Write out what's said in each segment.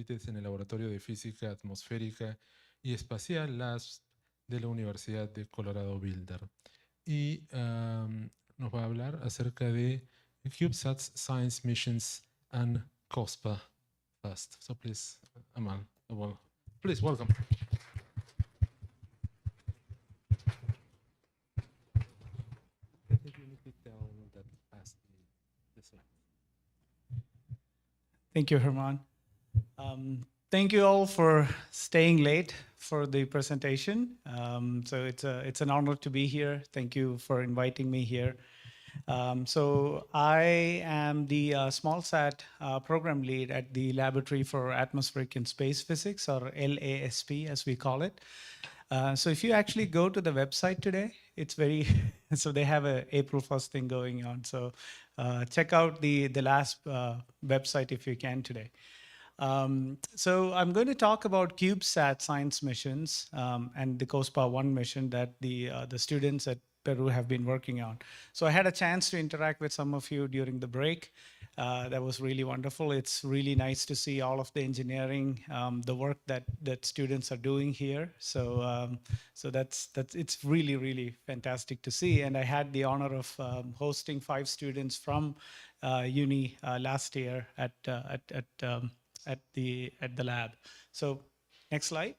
satélites en el Laboratorio de Física Atmosférica y Espacial LASP de la Universidad de Colorado Boulder. Y nos va a hablar acerca de CubeSats Science Missions and COSPAR Fast. So please, Amal, well, please welcome. Thank you, Herman. Thank you all for staying late for the presentation. So it's an honor to be here. Thank you for inviting me here. So I am the SmallSat program lead at the Laboratory for Atmospheric and Space Physics, or LASP as we call it. So if you actually go to the website today, it's very, so they have a April 1st thing going on. So check out the LASP website if you can today. So I'm going to talk about CubeSat science missions and the COSPAR-1 mission that the students at Peru have been working on. So I had a chance to interact with some of you during the break. That was really wonderful. It's really nice to see all of the engineering, the work that students are doing here. So so it's really, really fantastic to see. And I had the honor of hosting 5 students from uni last year at the lab. So next slide.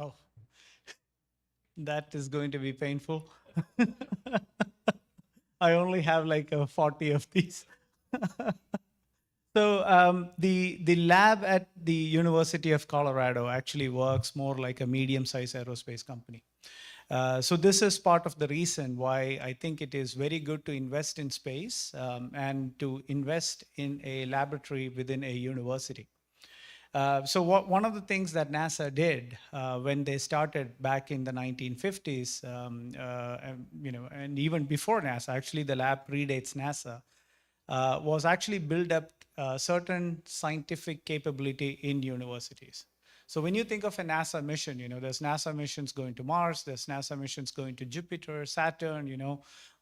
Oh, that is going to be painful. I only have like 40 of these. So the lab at the University of Colorado actually works more like a medium-sized aerospace company. So this is part of the reason why I think it is very good to invest in space and to invest in a laboratory within a university. So one of the things that NASA did when they started back in the 1950s, and even before NASA, actually the lab predates NASA, was actually build up certain scientific capability in universities. So when you think of a NASA mission, there's NASA missions going to Mars, there's NASA missions going to Jupiter, Saturn,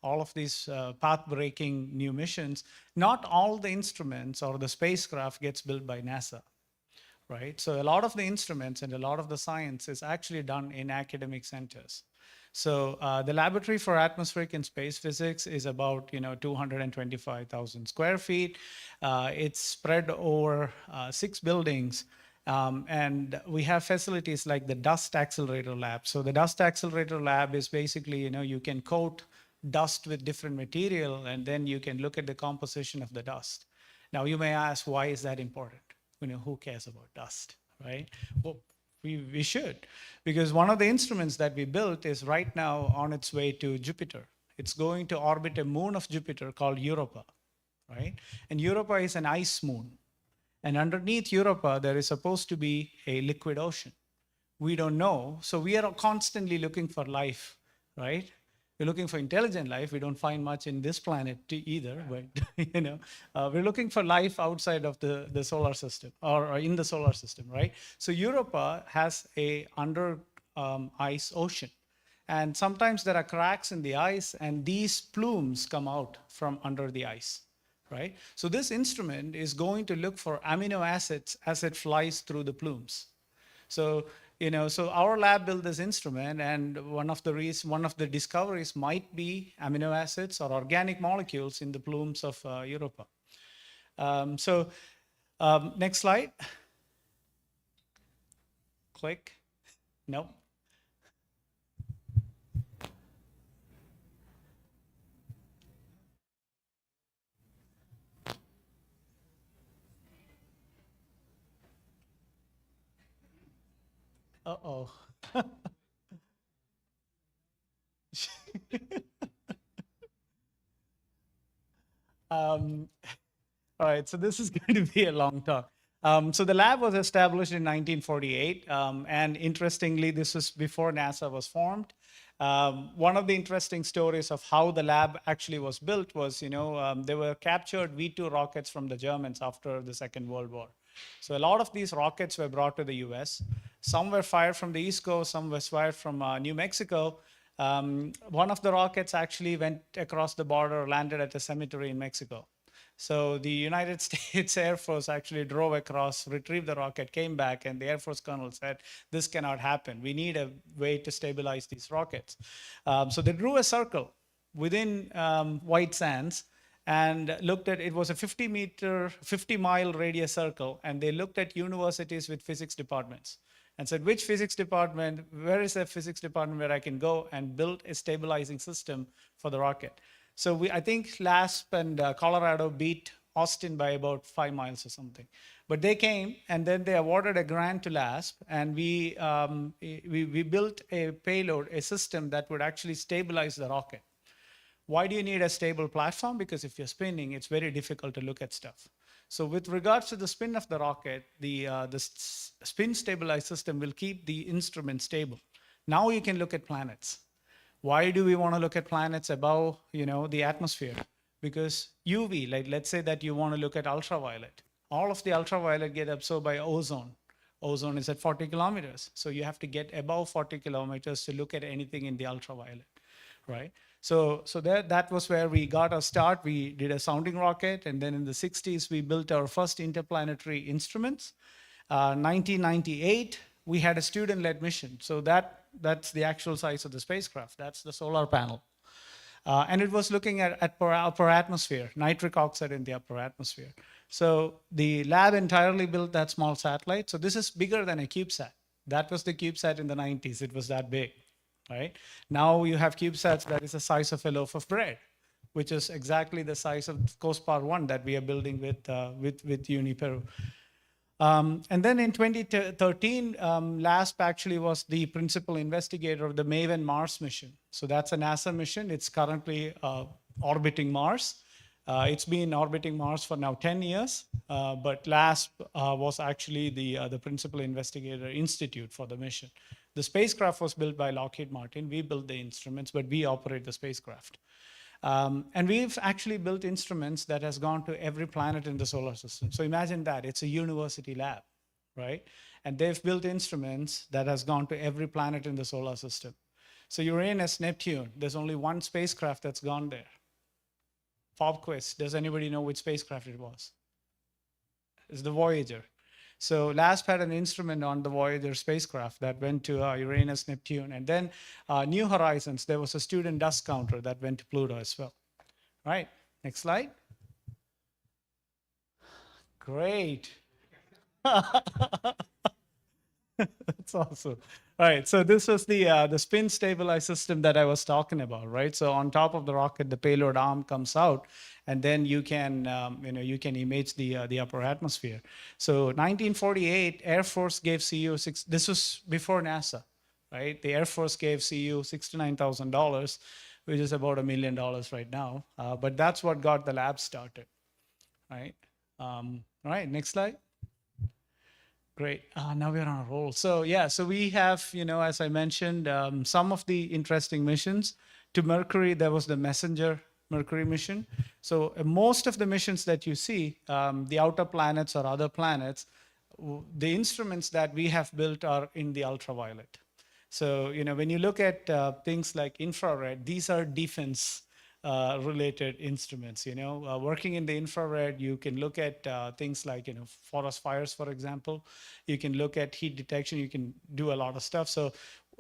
all of these path-breaking new missions. Not all the instruments or the spacecraft gets built by NASA, right? So a lot of the instruments and a lot of the science is actually done in academic centers. So the Laboratory for Atmospheric and Space Physics is about 225,000 square feet. It's spread over 6 buildings. And we have facilities like the Dust Accelerator Lab. So the Dust Accelerator Lab is basically, you can coat dust with different material, and then you can look at the composition of the dust. Now you may ask, why is that important? Who cares about dust, right? Well, we should, because one of the instruments that we built is right now on its way to Jupiter. It's going to orbit a moon of Jupiter called Europa, right? And Europa is an ice moon. And underneath Europa, there is supposed to be a liquid ocean. We don't know. So we are constantly looking for life, right? We're looking for intelligent life. We don't find much in this planet either, but we're looking for life outside of the solar system or in the solar system, right? So Europa has a under ice ocean. And sometimes there are cracks in the ice, and these plumes come out from under the ice, right? So this instrument is going to look for amino acids as it flies through the plumes. So so our lab built this instrument, and one of the discoveries might be amino acids or organic molecules in the plumes of Europa. Next slide. Click. No. Uh-oh. All right, so this is going to be a long talk. So the lab was established in 1948, and interestingly, this was before NASA was formed. One of the interesting stories of how the lab actually was built was, they were captured V2 rockets from the Germans after the Second World War. So a lot of these rockets were brought to the US. Some were fired from the East Coast, some were fired from New Mexico. One of the rockets actually went across the border, landed at a cemetery in Mexico. So the United States Air Force actually drove across, retrieved the rocket, came back, and the Air Force colonel said, this cannot happen. We need a way to stabilize these rockets. So they drew a circle within White Sands and looked at, it was a 50-mile radius circle, and they looked at universities with physics departments and said, which physics department, where is a physics department where I can go and build a stabilizing system for the rocket? So I think LASP and Colorado beat Austin by about 5 miles or something. But they came, and then they awarded a grant to LASP, and we built a payload, a system that would actually stabilize the rocket. Why do you need a stable platform? Because if you're spinning, it's very difficult to look at stuff. So with regards to the spin of the rocket, the spin stabilized system will keep the instrument stable. Now you can look at planets. Why do we want to look at planets above, the atmosphere? Because UV, like let's say that you want to look at ultraviolet. All of the ultraviolet get absorbed by ozone. Ozone is at 40 kilometers. So you have to get above 40 kilometers to look at anything in the ultraviolet, right? So that was where we got our start. We did a sounding rocket, and then in the 60s, we built our first interplanetary instruments. 1998, we had a student-led mission. So that's the actual size of the spacecraft. That's the solar panel. And it was looking at upper atmosphere, nitric oxide in the upper atmosphere. So the lab entirely built that small satellite. So this is bigger than a CubeSat. That was the CubeSat in the 90s. It was that big, right? Now you have CubeSats that is the size of a loaf of bread, which is exactly the size of COSPAR 1 that we are building with UniPeru. And then in 2013, LASP actually was the principal investigator of the MAVEN Mars mission. So that's a NASA mission. It's currently orbiting Mars. It's been orbiting Mars for now 10 years, but LASP was actually the principal investigator institute for the mission. The spacecraft was built by Lockheed Martin. We built the instruments, but we operate the spacecraft. And we've actually built instruments that has gone to every planet in the solar system. So imagine that, it's a university lab, right? And they've built instruments that has gone to every planet in the solar system. So Uranus, Neptune, there's only one spacecraft that's gone there. FOBQuest, does anybody know which spacecraft it was? It's the Voyager. So LASP had an instrument on the Voyager spacecraft that went to Uranus, Neptune. And then New Horizons, there was a student dust counter that went to Pluto as well. Right, next slide. Great. That's awesome. All right, so this was the spin stabilized system that I was talking about, right? So on top of the rocket, the payload arm comes out, and then you can image the upper atmosphere. So 1948, Air Force gave CU this was before NASA, right? The Air Force gave CU $69,000, which is about $1 million right now. But that's what got the lab started, right? All right, next slide. Great. Now we're on a roll. So yeah, so we have, as I mentioned, some of the interesting missions. To Mercury, there was the Messenger Mercury mission. So most of the missions that you see, the outer planets or other planets, the instruments that we have built are in the ultraviolet. So, when you look at things like infrared, these are defense related instruments. Working in the infrared, you can look at things like forest fires, for example. You can look at heat detection. You can do a lot of stuff. So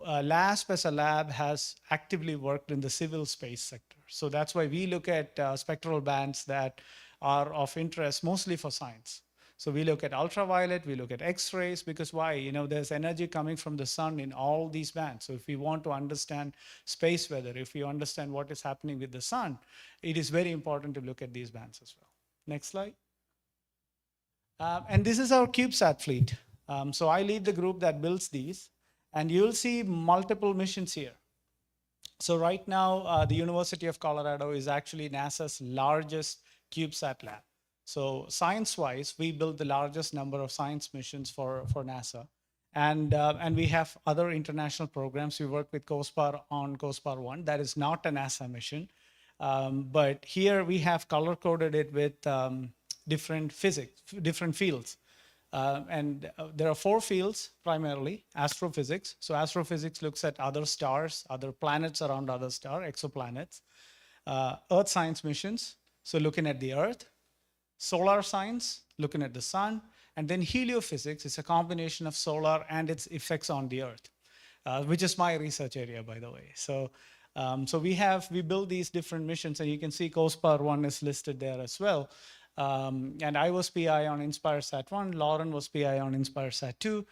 LASP as a lab has actively worked in the civil space sector. So that's why we look at spectral bands that are of interest mostly for science. So we look at ultraviolet, we look at X-rays, because why? There's energy coming from the sun in all these bands. So if we want to understand space weather, if we understand what is happening with the sun, it is very important to look at these bands as well. Next slide. And this is our CubeSat fleet. So I lead the group that builds these, and you'll see multiple missions here. So right now, the University of Colorado is actually NASA's largest CubeSat lab. So science-wise, we build the largest number of science missions for NASA. And we have other international programs. We work with COSPAR on COSPAR 1. That is not a NASA mission. But here we have color-coded it with different physics, different fields. There are 4 fields primarily. Astrophysics. So astrophysics looks at other stars, other planets around other stars, exoplanets. Earth science missions, so looking at the Earth. Solar science, looking at the sun. And then heliophysics is a combination of solar and its effects on the Earth, which is my research area, by the way. So we build these different missions, and you can see COSPAR 1 is listed there as well. And I was PI on InspireSat 1. Lauren was PI on InspireSat 2.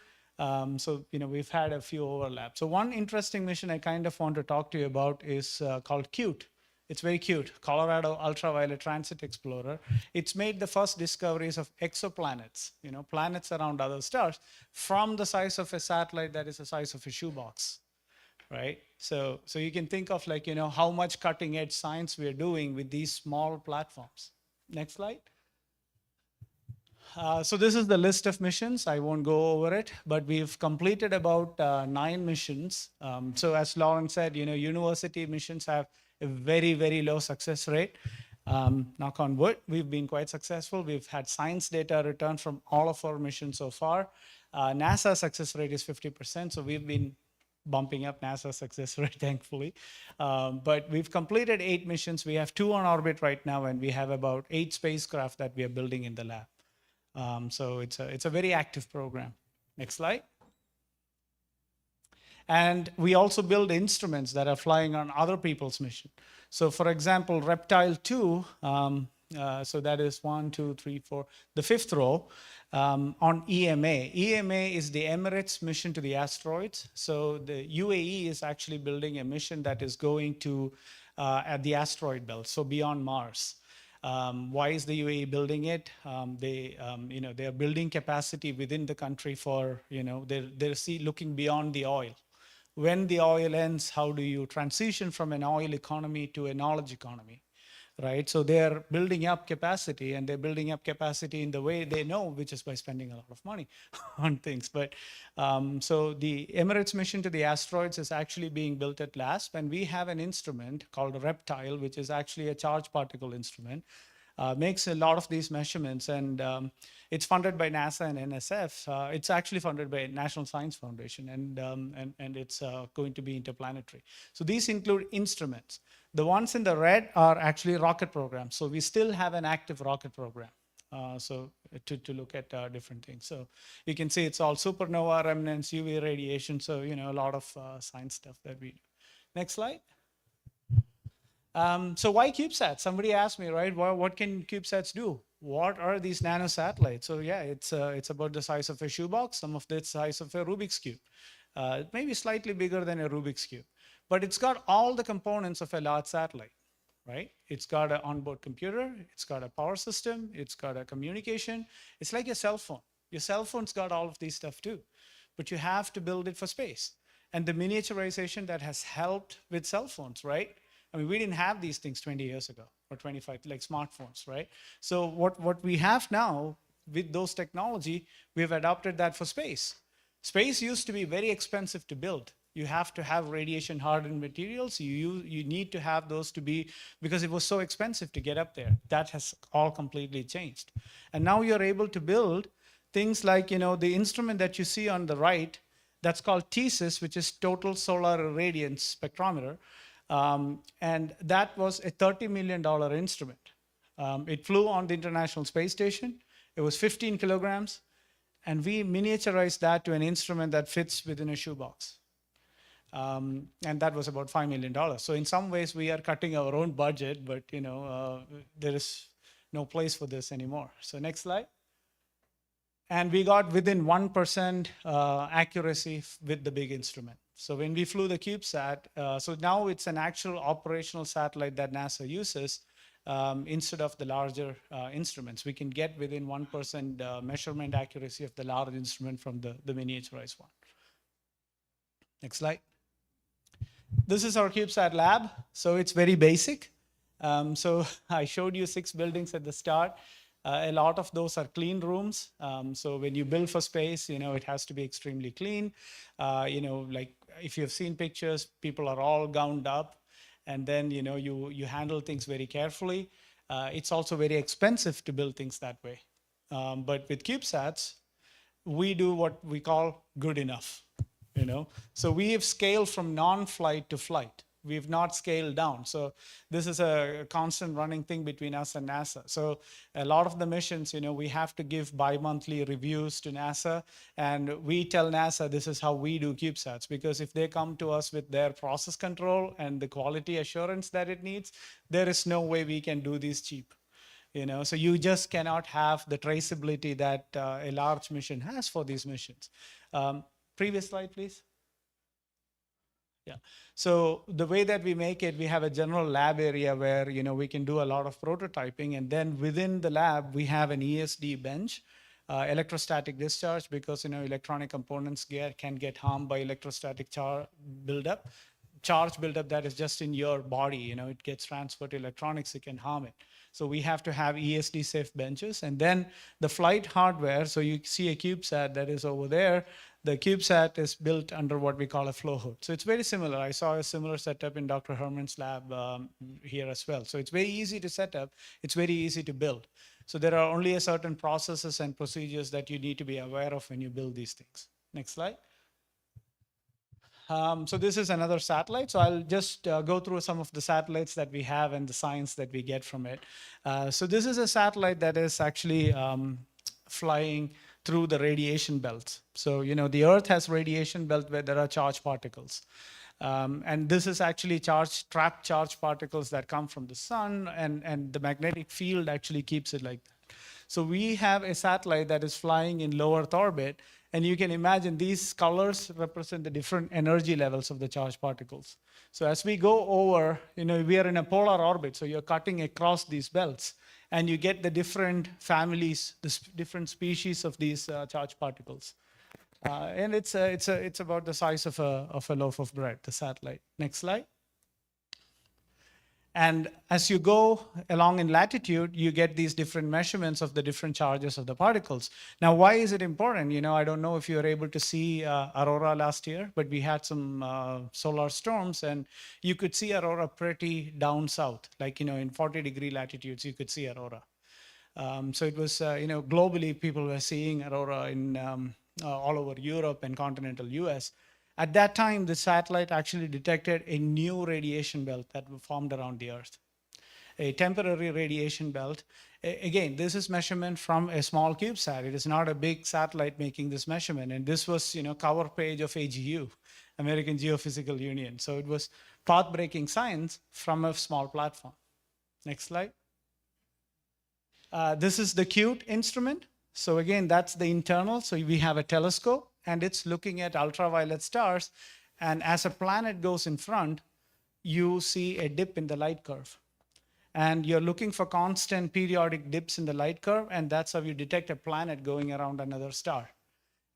We've had a few overlaps. So one interesting mission I kind of want to talk to you about is called CUTE. It's very cute. Colorado Ultraviolet Transit Explorer. It's made the first discoveries of exoplanets, planets around other stars, from the size of a satellite that is the size of a shoebox, right? So you can think of how much cutting edge science we are doing with these small platforms. Next slide. So this is the list of missions. I won't go over it, but we've completed about 9 missions. So as Lauren said, university missions have a very, very low success rate. Knock on wood, we've been quite successful. We've had science data returned from all of our missions so far. NASA success rate is 50%, so we've been bumping up NASA success rate, thankfully. But we've completed 8 missions. We have 2 on orbit right now, and we have about 8 spacecraft that we are building in the lab. So it's a very active program. Next slide. And we also build instruments that are flying on other people's mission. So for example, Reptile 2, so that is 1, 2, 3, 4, the 5th row, on EMA. EMA is the Emirates mission to the asteroids. So the UAE is actually building a mission that is going to at the asteroid belt, so beyond Mars. Why is the UAE building it? They are building capacity within the country for, they're looking beyond the oil. When the oil ends, how do you transition from an oil economy to a knowledge economy, right? So they're building up capacity, and they're building up capacity in the way they know, which is by spending a lot of money on things. But so the Emirates mission to the asteroids is actually being built at LASP, and we have an instrument called Reptile, which is actually a charge particle instrument. Makes a lot of these measurements, and it's funded by NASA and NSF. It's actually funded by National Science Foundation, and it's going to be interplanetary. So these include instruments. The ones in the red are actually rocket programs. So we still have an active rocket program. To look at different things. So you can see it's all supernova remnants, UV radiation. So a lot of science stuff that we do. Next slide. So why CubeSats? Somebody asked me, right? What can CubeSats do? What are these nano satellites? So yeah, it's about the size of a shoebox, some of the size of a Rubik's Cube, maybe slightly bigger than a Rubik's Cube. But it's got all the components of a large satellite, right? It's got an onboard computer, it's got a power system, it's got a communication. It's like a cell phone. Your cell phone's got all of these stuff too, but you have to build it for space. And the miniaturization that has helped with cell phones, right? I mean, we didn't have these things 20 years ago or 25, like smartphones, right? So what we have now with those technology, we've adopted that for space. Space used to be very expensive to build. You have to have radiation hardened materials. You need to have those to be, because it was so expensive to get up there. That has all completely changed. And now you're able to build things like, the instrument that you see on the right, that's called TSIS, which is Total Solar Irradiance Spectrometer. And that was a $30 million instrument. It flew on the International Space Station. It was 15 kilograms. And we miniaturized that to an instrument that fits within a shoebox. And that was about $5 million. So in some ways, we are cutting our own budget, but there is no place for this anymore. So next slide. And we got within 1% accuracy with the big instrument. So when we flew the CubeSat, so now it's an actual operational satellite that NASA uses instead of the larger instruments. We can get within 1% measurement accuracy of the large instrument from the miniaturized one. Next slide. This is our CubeSat lab. So it's very basic. So I showed you 6 buildings at the start. A lot of those are clean rooms. So when you build for space, it has to be extremely clean. Like if you've seen pictures, people are all gowned up, and then you handle things very carefully. It's also very expensive to build things that way. But with CubeSats, we do what we call good enough, So we have scaled from non-flight to flight. We've not scaled down. So this is a constant running thing between us and NASA. So a lot of the missions, we have to give bi-monthly reviews to NASA, and we tell NASA this is how we do CubeSats, because if they come to us with their process control and the quality assurance that it needs, there is no way we can do these cheap. So you just cannot have the traceability that a large mission has for these missions. Previous slide, please. Yeah. So the way that we make it, we have a general lab area where we can do a lot of prototyping, and then within the lab we have an ESD bench, electrostatic discharge, because electronic components can get harmed by electrostatic charge buildup that is just in your body. It gets transferred to electronics, it can harm it. So we have to have ESD safe benches, and then the flight hardware. So you see a CubeSat that is over there. The CubeSat is built under what we call a flow hood. So it's very similar. I saw a similar setup in Dr. Herman's lab here as well. So it's very easy to set up. It's very easy to build. So there are only a certain processes and procedures that you need to be aware of when you build these things. Next slide. So this is another satellite. So I'll just go through some of the satellites that we have and the science that we get from it. So this is a satellite that is actually flying through the radiation belts. So, the Earth has radiation belt where there are charged particles. And this is actually trapped charged particles that come from the sun, and the magnetic field actually keeps it like that. So we have a satellite that is flying in low Earth orbit, and you can imagine these colors represent the different energy levels of the charged particles. So as we go over, we are in a polar orbit, so you're cutting across these belts, and you get the different families, the different species of these charged particles. And it's about the size of a loaf of bread, the satellite. Next slide. And as you go along in latitude, you get these different measurements of the different charges of the particles. Now, why is it important? I don't know if you were able to see aurora last year, but we had some solar storms, and you could see aurora pretty down south, like, in 40-degree latitudes, you could see aurora. So it was, globally, people were seeing aurora in all over Europe and continental US. At that time, the satellite actually detected a new radiation belt that formed around the Earth, a temporary radiation belt. Again, this is measurement from a small CubeSat. It is not a big satellite making this measurement. And this was, cover page of AGU, American Geophysical Union. So it was path-breaking science from a small platform. Next slide. This is the CUTE instrument. So again, that's the internal. So we have a telescope, and it's looking at ultraviolet stars. And as a planet goes in front, you see a dip in the light curve. And you're looking for constant periodic dips in the light curve, and that's how you detect a planet going around another star.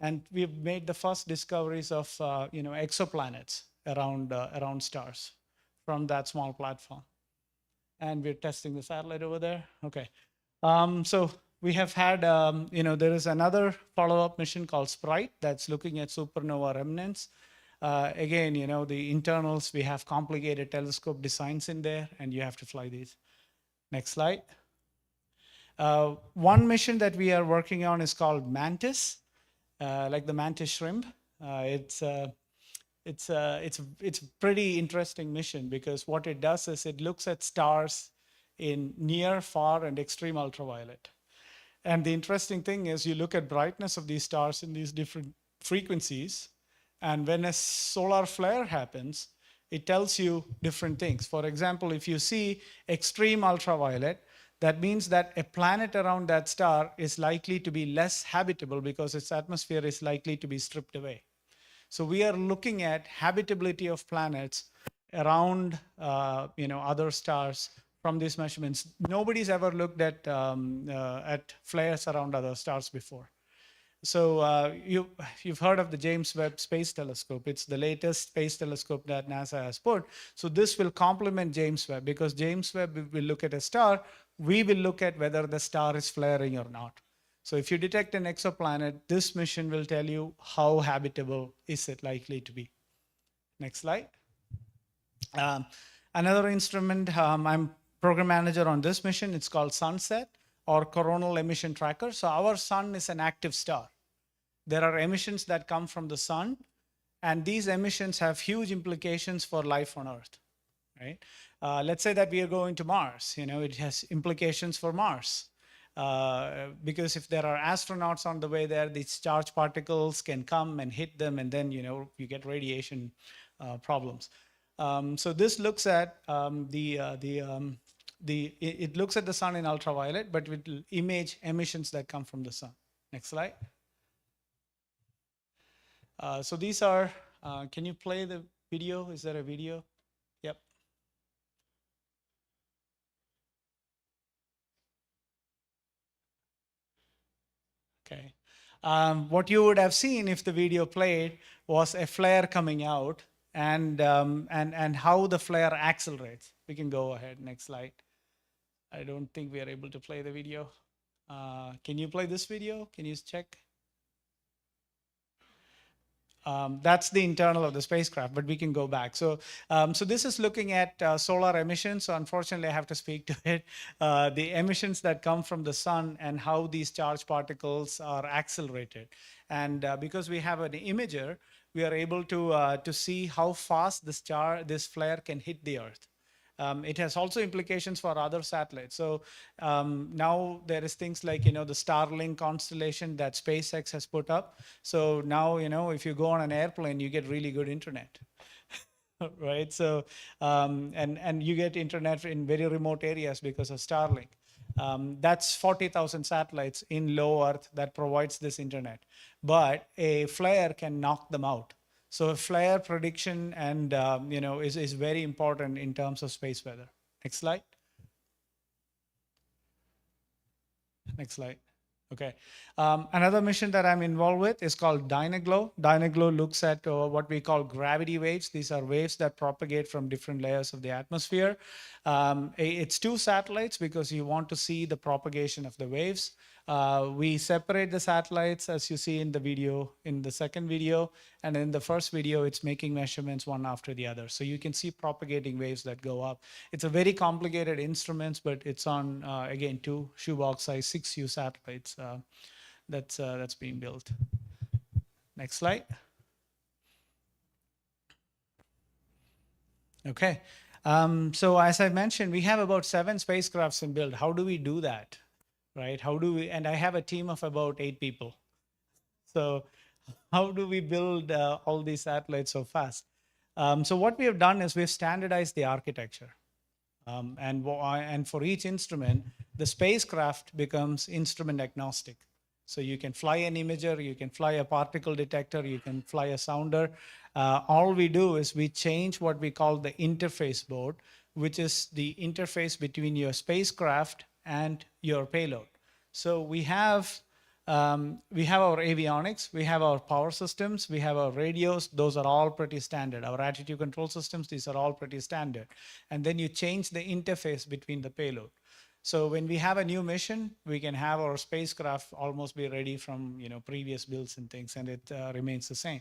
And we've made the first discoveries of exoplanets around stars from that small platform. And we're testing the satellite over there. Okay. So we have had, there is another follow-up mission called SPRITE that's looking at supernova remnants. Again, the internals, we have complicated telescope designs in there, and you have to fly these. Next slide. One mission that we are working on is called MANTIS, like the mantis shrimp. It's a pretty interesting mission, because what it does is it looks at stars in near, far, and extreme ultraviolet. And the interesting thing is you look at brightness of these stars in these different frequencies, and when a solar flare happens, it tells you different things. For example, if you see extreme ultraviolet, that means that a planet around that star is likely to be less habitable because its atmosphere is likely to be stripped away. So we are looking at habitability of planets around other stars from these measurements. Nobody's ever looked at flares around other stars before. So you've heard of the James Webb Space Telescope. It's the latest space telescope that NASA has put. So this will complement James Webb, because James Webb will look at a star. We will look at whether the star is flaring or not. So if you detect an exoplanet, this mission will tell you how habitable is it likely to be. Next slide. Another instrument, I'm program manager on this mission. It's called SUNSET, or Coronal Emission Tracker. So our sun is an active star. there are emissions that come from the sun, and these emissions have huge implications for life on Earth, right? Let's say that we are going to Mars. It has implications for Mars. Because if there are astronauts on the way there, these charged particles can come and hit them, and then you get radiation problems. So this looks at it looks at the sun in ultraviolet, but it will image emissions that come from the sun. Next slide. So these are. Can you play the video? Is there a video? Yep. Okay. What you would have seen if the video played was a flare coming out, and how the flare accelerates. We can go ahead. Next slide. I don't think we are able to play the video. Can you play this video? Can you check? That's the internal of the spacecraft, but we can go back. So this is looking at solar emissions. So unfortunately, I have to speak to it. The emissions that come from the sun and how these charged particles are accelerated. And because we have an imager, we are able to see how fast this flare can hit the Earth. It has also implications for other satellites. So now there is things like, the Starlink constellation that SpaceX has put up. So now, if you go on an airplane, you get really good internet. Right? So, and you get internet in very remote areas because of Starlink. That's 40,000 satellites in low Earth that provides this internet. But a flare can knock them out. So flare prediction and is very important in terms of space weather. Next slide. Next slide. Okay. Another mission that I'm involved with is called Dynaglow. Dynaglow looks at what we call gravity waves. These are waves that propagate from different layers of the atmosphere. It's 2 satellites because you want to see the propagation of the waves. We separate the satellites, as you see in the video, in the second video, and in the first video, it's making measurements one after the other. So you can see propagating waves that go up. It's a very complicated instrument, but it's on, again, 2 shoebox size 6U satellites that's being built. Next slide. Okay. So as I mentioned, we have about 7 spacecrafts in build. How do we do that? Right? How do we, and I have a team of about 8 people. So how do we build all these satellites so fast? So what we have done is we've standardized the architecture. And for each instrument, the spacecraft becomes instrument agnostic. So you can fly an imager, you can fly a particle detector, you can fly a sounder. All we do is we change what we call the interface board, which is the interface between your spacecraft and your payload. So we have our avionics, we have our power systems, we have our radios. Those are all pretty standard. Our attitude control systems, these are all pretty standard. And then you change the interface between the payload. So when we have a new mission, we can have our spacecraft almost be ready from previous builds and things, and it remains the same.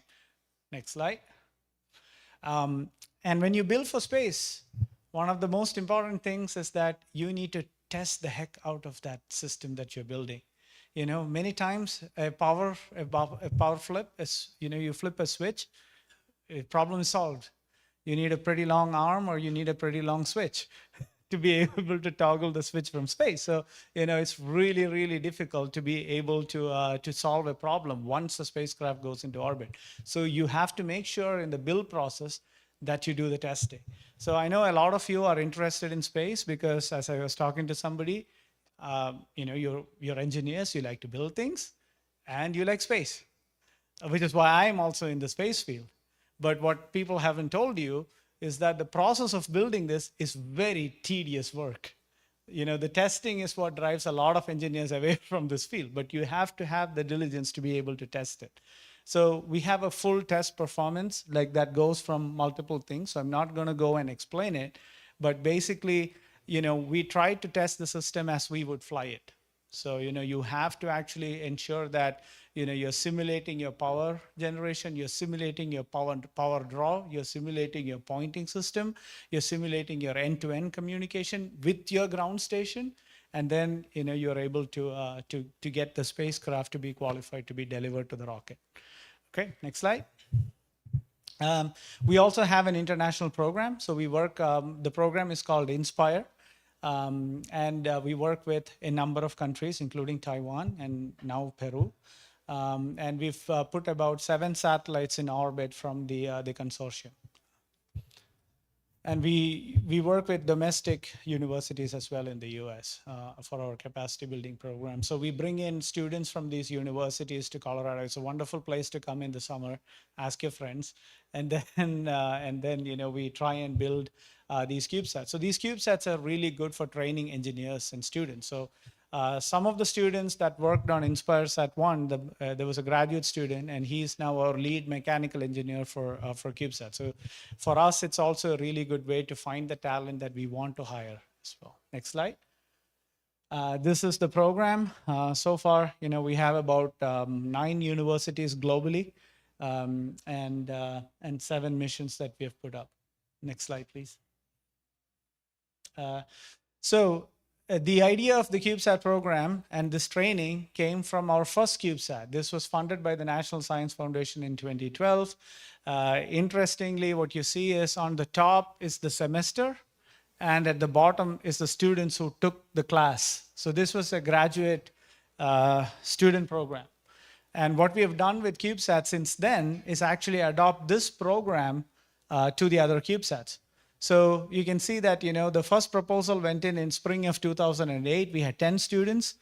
Next slide. And when you build for space, one of the most important things is that you need to test the heck out of that system that you're building. Many times a power flip is, you flip a switch, problem is solved. You need a pretty long arm or you need a pretty long switch to be able to toggle the switch from space. So, it's really, really difficult to be able to solve a problem once the spacecraft goes into orbit. So you have to make sure in the build process that you do the testing. So I know a lot of you are interested in space because, as I was talking to somebody, you're engineers, you like to build things, and you like space, which is why I'm also in the space field. But what people haven't told you is that the process of building this is very tedious work. The testing is what drives a lot of engineers away from this field, but you have to have the diligence to be able to test it. So we have a full test performance like that goes from multiple things. So I'm not going to go and explain it, but basically, we try to test the system as we would fly it. So, you have to actually ensure that, you're simulating your power generation, you're simulating your power draw, you're simulating your pointing system, you're simulating your end-to-end communication with your ground station, and then you're able to get the spacecraft to be qualified to be delivered to the rocket. Okay, next slide. We also have an international program. So we work, the program is called Inspire. And we work with a number of countries, including Taiwan and now Peru. And we've put about 7 satellites in orbit from the consortium. And we work with domestic universities as well in the US for our capacity building program. So we bring in students from these universities to Colorado. It's a wonderful place to come in the summer, ask your friends. And then we try and build these CubeSats. So these CubeSats are really good for training engineers and students. So some of the students that worked on Inspire Sat 1, there was a graduate student, and he's now our lead mechanical engineer for CubeSat. So for us, it's also a really good way to find the talent that we want to hire as well. Next slide. This is the program. So far, we have about 9 universities globally, and 7 missions that we have put up. Next slide, please. The idea of the CubeSat program and this training came from our first CubeSat. This was funded by the National Science Foundation in 2012. Interestingly, what you see is on the top is the semester, and at the bottom is the students who took the class. So this was a graduate student program. And what we have done with CubeSat since then is actually adopt this program to the other CubeSats. So you can see that, the first proposal went in spring of 2008. We had 10 students.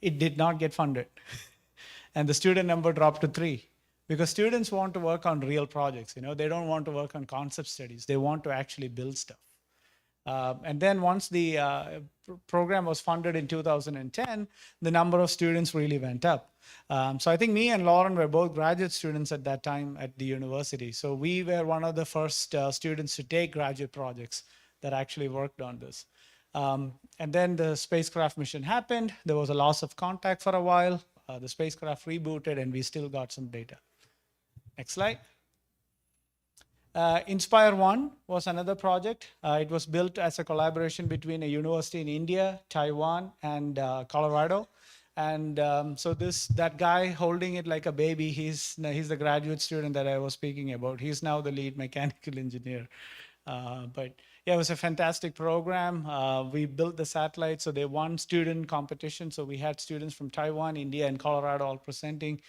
It did not get funded. And the student number dropped to 3 because students want to work on real projects. They don't want to work on concept studies. They want to actually build stuff. And then once the program was funded in 2010, the number of students really went up. So I think me and Lauren were both graduate students at that time at the university. So we were one of the first students to take graduate projects that actually worked on this. And then the spacecraft mission happened. There was a loss of contact for a while. The spacecraft rebooted, and we still got some data. Next slide. Inspire 1 was another project. It was built as a collaboration between a university in India, Taiwan, and Colorado. And so that guy holding it like a baby, he's the graduate student that I was speaking about. He's now the lead mechanical engineer. But yeah, it was a fantastic program. We built the satellite, so they won student competition. So we had students from Taiwan, India, and Colorado all presenting.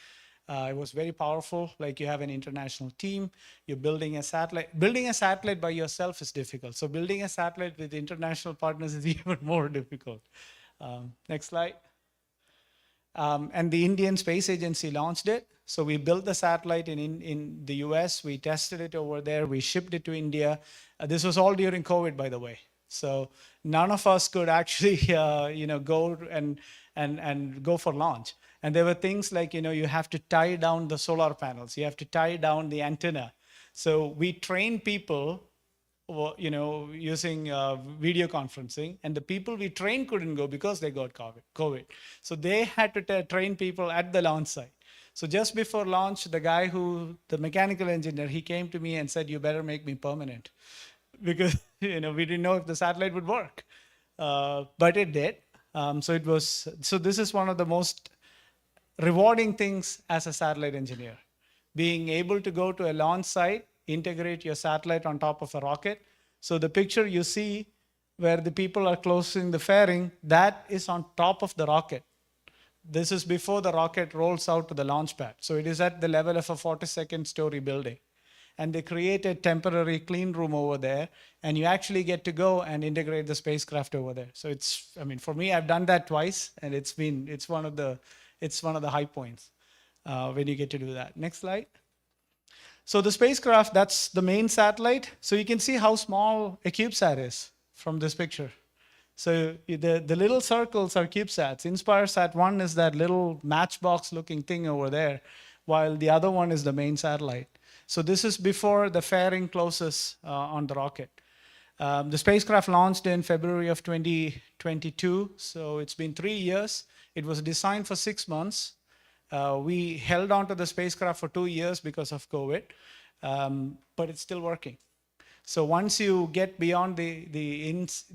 It was very powerful. Like, you have an international team, you're building a satellite. Building a satellite by yourself is difficult. So building a satellite with international partners is even more difficult. Next slide. And the Indian Space Agency launched it. So we built the satellite in the US. We tested it over there. We shipped it to India. This was all during COVID, by the way. So none of us could actually, go and go for launch. And there were things like, you have to tie down the solar panels. You have to tie down the antenna. So we trained people, using video conferencing, and the people we trained couldn't go because they got COVID. So they had to train people at the launch site. So just before launch, the mechanical engineer, he came to me and said, "You better make me permanent," because we didn't know if the satellite would work, but it did. So this is one of the most rewarding things as a satellite engineer, being able to go to a launch site, integrate your satellite on top of a rocket. So the picture you see where the people are closing the fairing, that is on top of the rocket. This is before the rocket rolls out to the launch pad. So it is at the level of a 42nd story building. And they create a temporary clean room over there, and you actually get to go and integrate the spacecraft over there. So for me, I've done that twice, and it's one of the high points when you get to do that. Next slide. So the spacecraft, that's the main satellite. So you can see how small a CubeSat is from this picture. So the little circles are CubeSats. Inspire Sat 1 is that little matchbox looking thing over there, while the other one is the main satellite. So this is before the fairing closes on the rocket. The spacecraft launched in February of 2022. So it's been 3 years. It was designed for 6 months. We held on to the spacecraft for 2 years because of COVID, but it's still working. So once you get beyond the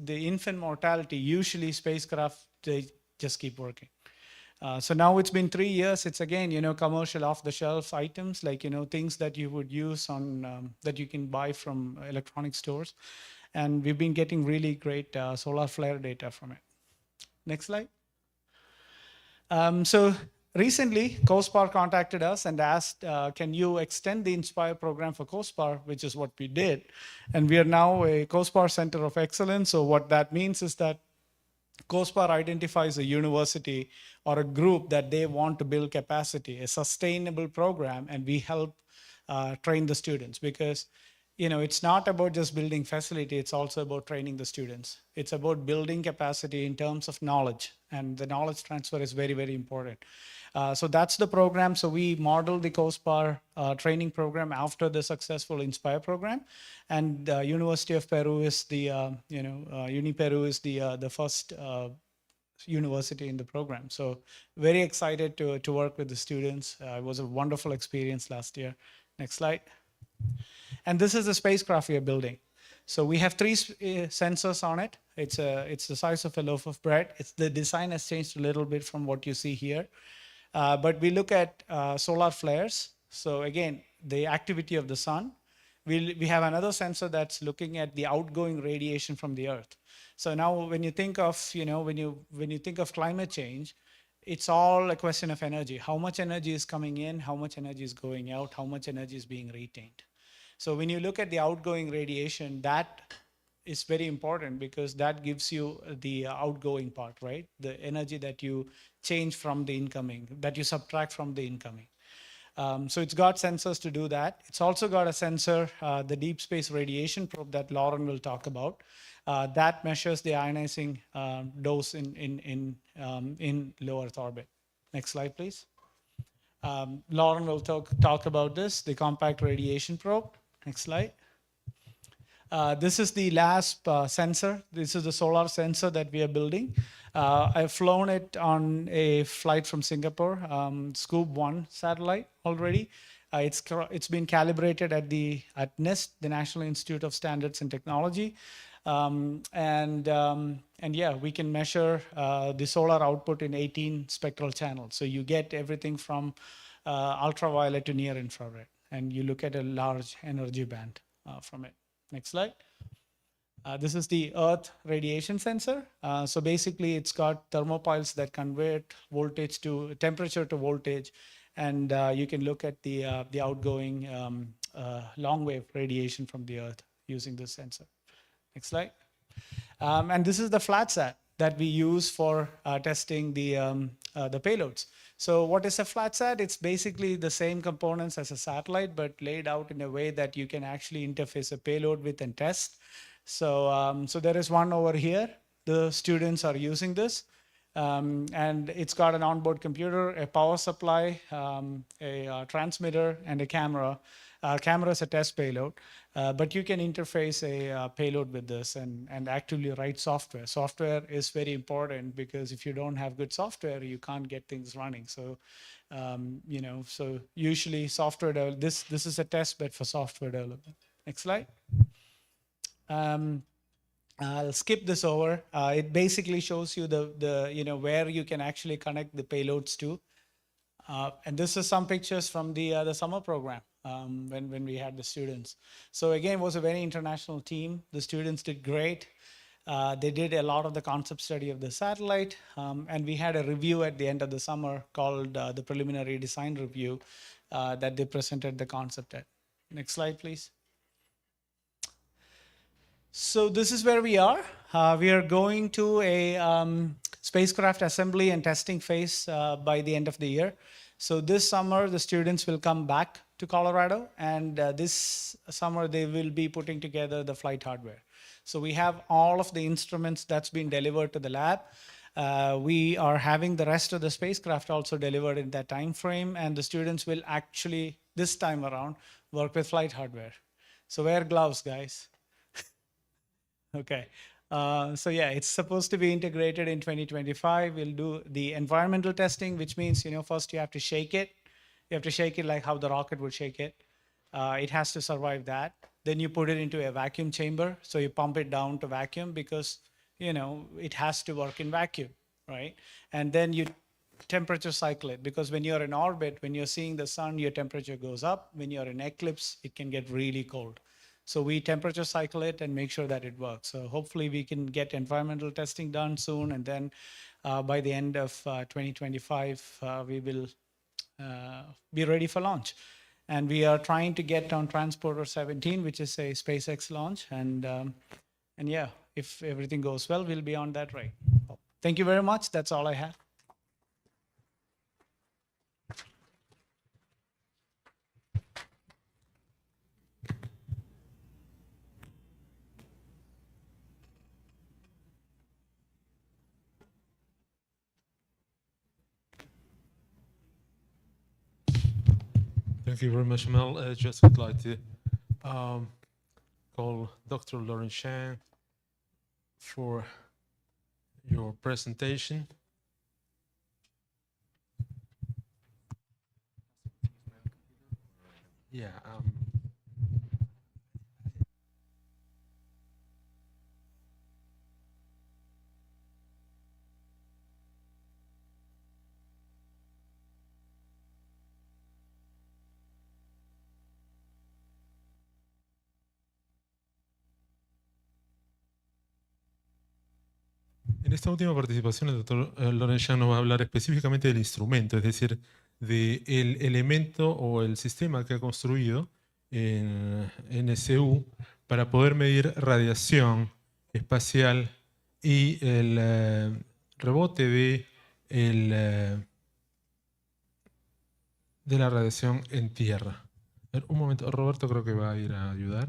infant mortality, usually spacecraft, they just keep working. So now it's been 3 years. It's again, commercial off-the-shelf items, like, things that you would use on, that you can buy from electronic stores. And we've been getting really great solar flare data from it. Next slide. So recently, COSPAR contacted us and asked, can you extend the Inspire program for COSPAR, which is what we did. And we are now a COSPAR Center of Excellence. So what that means is that COSPAR identifies a university or a group that they want to build capacity, a sustainable program, and we help train the students, because it's not about just building facility, it's also about training the students. It's about building capacity in terms of knowledge, and the knowledge transfer is very, very important. So that's the program. So we modeled the COSPAR training program after the successful Inspire program, and University of Peru is the, UniPeru is the first university in the program. So very excited to work with the students. It was a wonderful experience last year. Next slide. And this is the spacecraft we are building. So we have 3 sensors on it. It's the size of a loaf of bread. The design has changed a little bit from what you see here. But we look at solar flares. So again, the activity of the sun. We have another sensor that's looking at the outgoing radiation from the Earth. So now when you think of, when you think of climate change, it's all a question of energy. How much energy is coming in, how much energy is going out, how much energy is being retained. So when you look at the outgoing radiation, that is very important, because that gives you the outgoing part, right? The energy that you change from the incoming, that you subtract from the incoming. So it's got sensors to do that. It's also got a sensor, the deep space radiation probe that Lauren will talk about. That measures the ionizing dose in low Earth orbit. Next slide, please. Lauren will talk about this, the compact radiation probe. Next slide. This is the LASP sensor. This is the solar sensor that we are building. I've flown it on a flight from Singapore, Scoop 1 satellite already. It's been calibrated at NIST, the National Institute of Standards and Technology. And yeah, we can measure the solar output in 18 spectral channels. So you get everything from ultraviolet to near infrared, and you look at a large energy band from it. Next slide. This is the Earth radiation sensor. So basically, it's got thermopiles that convert temperature to voltage, and you can look at the outgoing long wave radiation from the Earth using this sensor. Next slide. And this is the FlatSat that we use for testing the payloads. So what is a FlatSat? It's basically the same components as a satellite, but laid out in a way that you can actually interface a payload with and test. So, so there is one over here. The students are using this. And it's got an onboard computer, a power supply, a transmitter, and a camera. Camera is a test payload, but you can interface a payload with this and actively write software. Software is very important, because if you don't have good software, you can't get things running. So, so usually software this is a test bed for software development. Next slide. I'll skip this over. It basically shows you the where you can actually connect the payloads to. And this is some pictures from the summer program when we had the students. So again, it was a very international team. The students did great. They did a lot of the concept study of the satellite, and we had a review at the end of the summer called the preliminary design review that they presented the concept at. Next slide, please. So this is where we are. We are going to a spacecraft assembly and testing phase by the end of the year. So this summer, the students will come back to Colorado, and this summer they will be putting together the flight hardware. So we have all of the instruments that's been delivered to the lab. We are having the rest of the spacecraft also delivered in that time frame, and the students will actually, this time around, work with flight hardware. So wear gloves, guys. Okay. So yeah, it's supposed to be integrated in 2025. We'll do the environmental testing, which means, first you have to shake it. You have to shake it like how the rocket would shake it. It has to survive that. Then you put it into a vacuum chamber. So you pump it down to vacuum because, you know, it has to work in vacuum, right? And then you temperature cycle it, because when you're in orbit, when you're seeing the sun, your temperature goes up. When you're in eclipse, it can get really cold. So we temperature cycle it and make sure that it works. So hopefully we can get environmental testing done soon. And then by the end of 2025, we will be ready for launch. And we are trying to get on Transporter 17, which is a SpaceX launch. And yeah, if everything goes well, we'll be on that right. Thank you very much. That's all I have. Thank you very much, Mel. Just would like to call Dr. Lauren Shang for your presentation. Yeah. En esta última participación, el doctor Loren Shang nos va a hablar específicamente del instrumento, es decir, del elemento o el sistema que ha construido en NSU para poder medir radiación espacial y el rebote de la radiación en tierra. A ver, un momento, Roberto creo que va a ir a ayudar.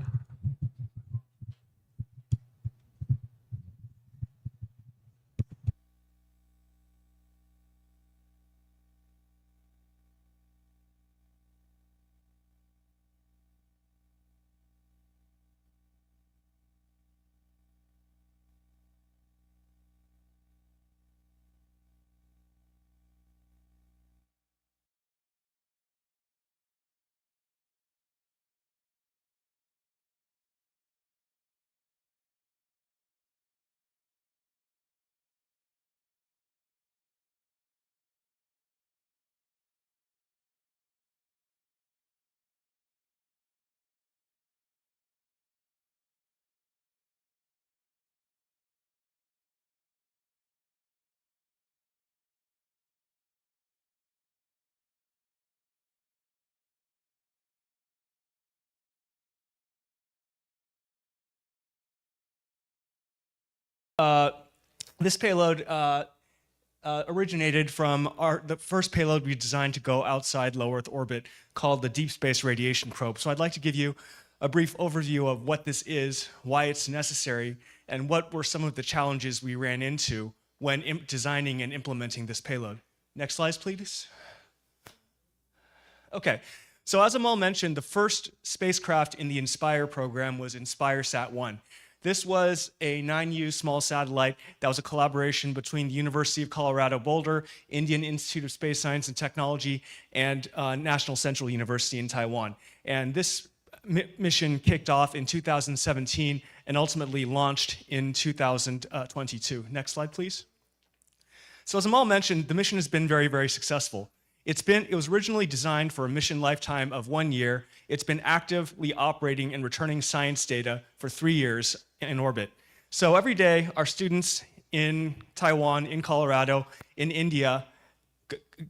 This payload originated from the first payload we designed to go outside low Earth orbit, called the Deep Space Radiation Probe. So I'd like to give you a brief overview of what this is, why it's necessary, and what were some of the challenges we ran into when designing and implementing this payload. Next slide, please. Okay, so as Amal mentioned, the first spacecraft in the INSPIRE program was INSPIRE-SAT-1. This was a 9U small satellite that was a collaboration between the University of Colorado Boulder, Indian Institute of Space Science and Technology, and National Central University in Taiwan. And this mission kicked off in 2017 and ultimately launched in 2022. Next slide, please. So as Amal mentioned, the mission has been very, very successful. It was originally designed for a mission lifetime of 1 year. It's been actively operating and returning science data for 3 years in orbit. So every day, our students in Taiwan, in Colorado, in India,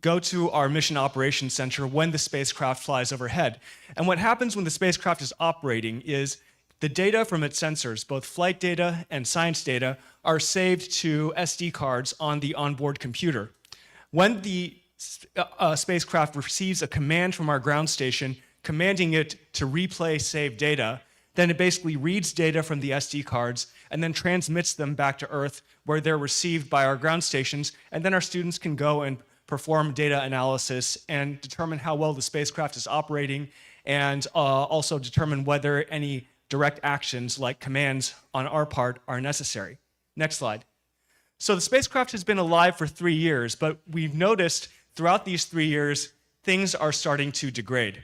go to our mission operations center when the spacecraft flies overhead. And what happens when the spacecraft is operating is the data from its sensors, both flight data and science data, are saved to SD cards on the onboard computer. When the spacecraft receives a command from our ground station commanding it to replay saved data, then it basically reads data from the SD cards and then transmits them back to Earth, where they're received by our ground stations, and then our students can go and perform data analysis and determine how well the spacecraft is operating, and also determine whether any direct actions like commands on our part are necessary. Next slide. So the spacecraft has been alive for 3 years, but we've noticed throughout these 3 years, things are starting to degrade.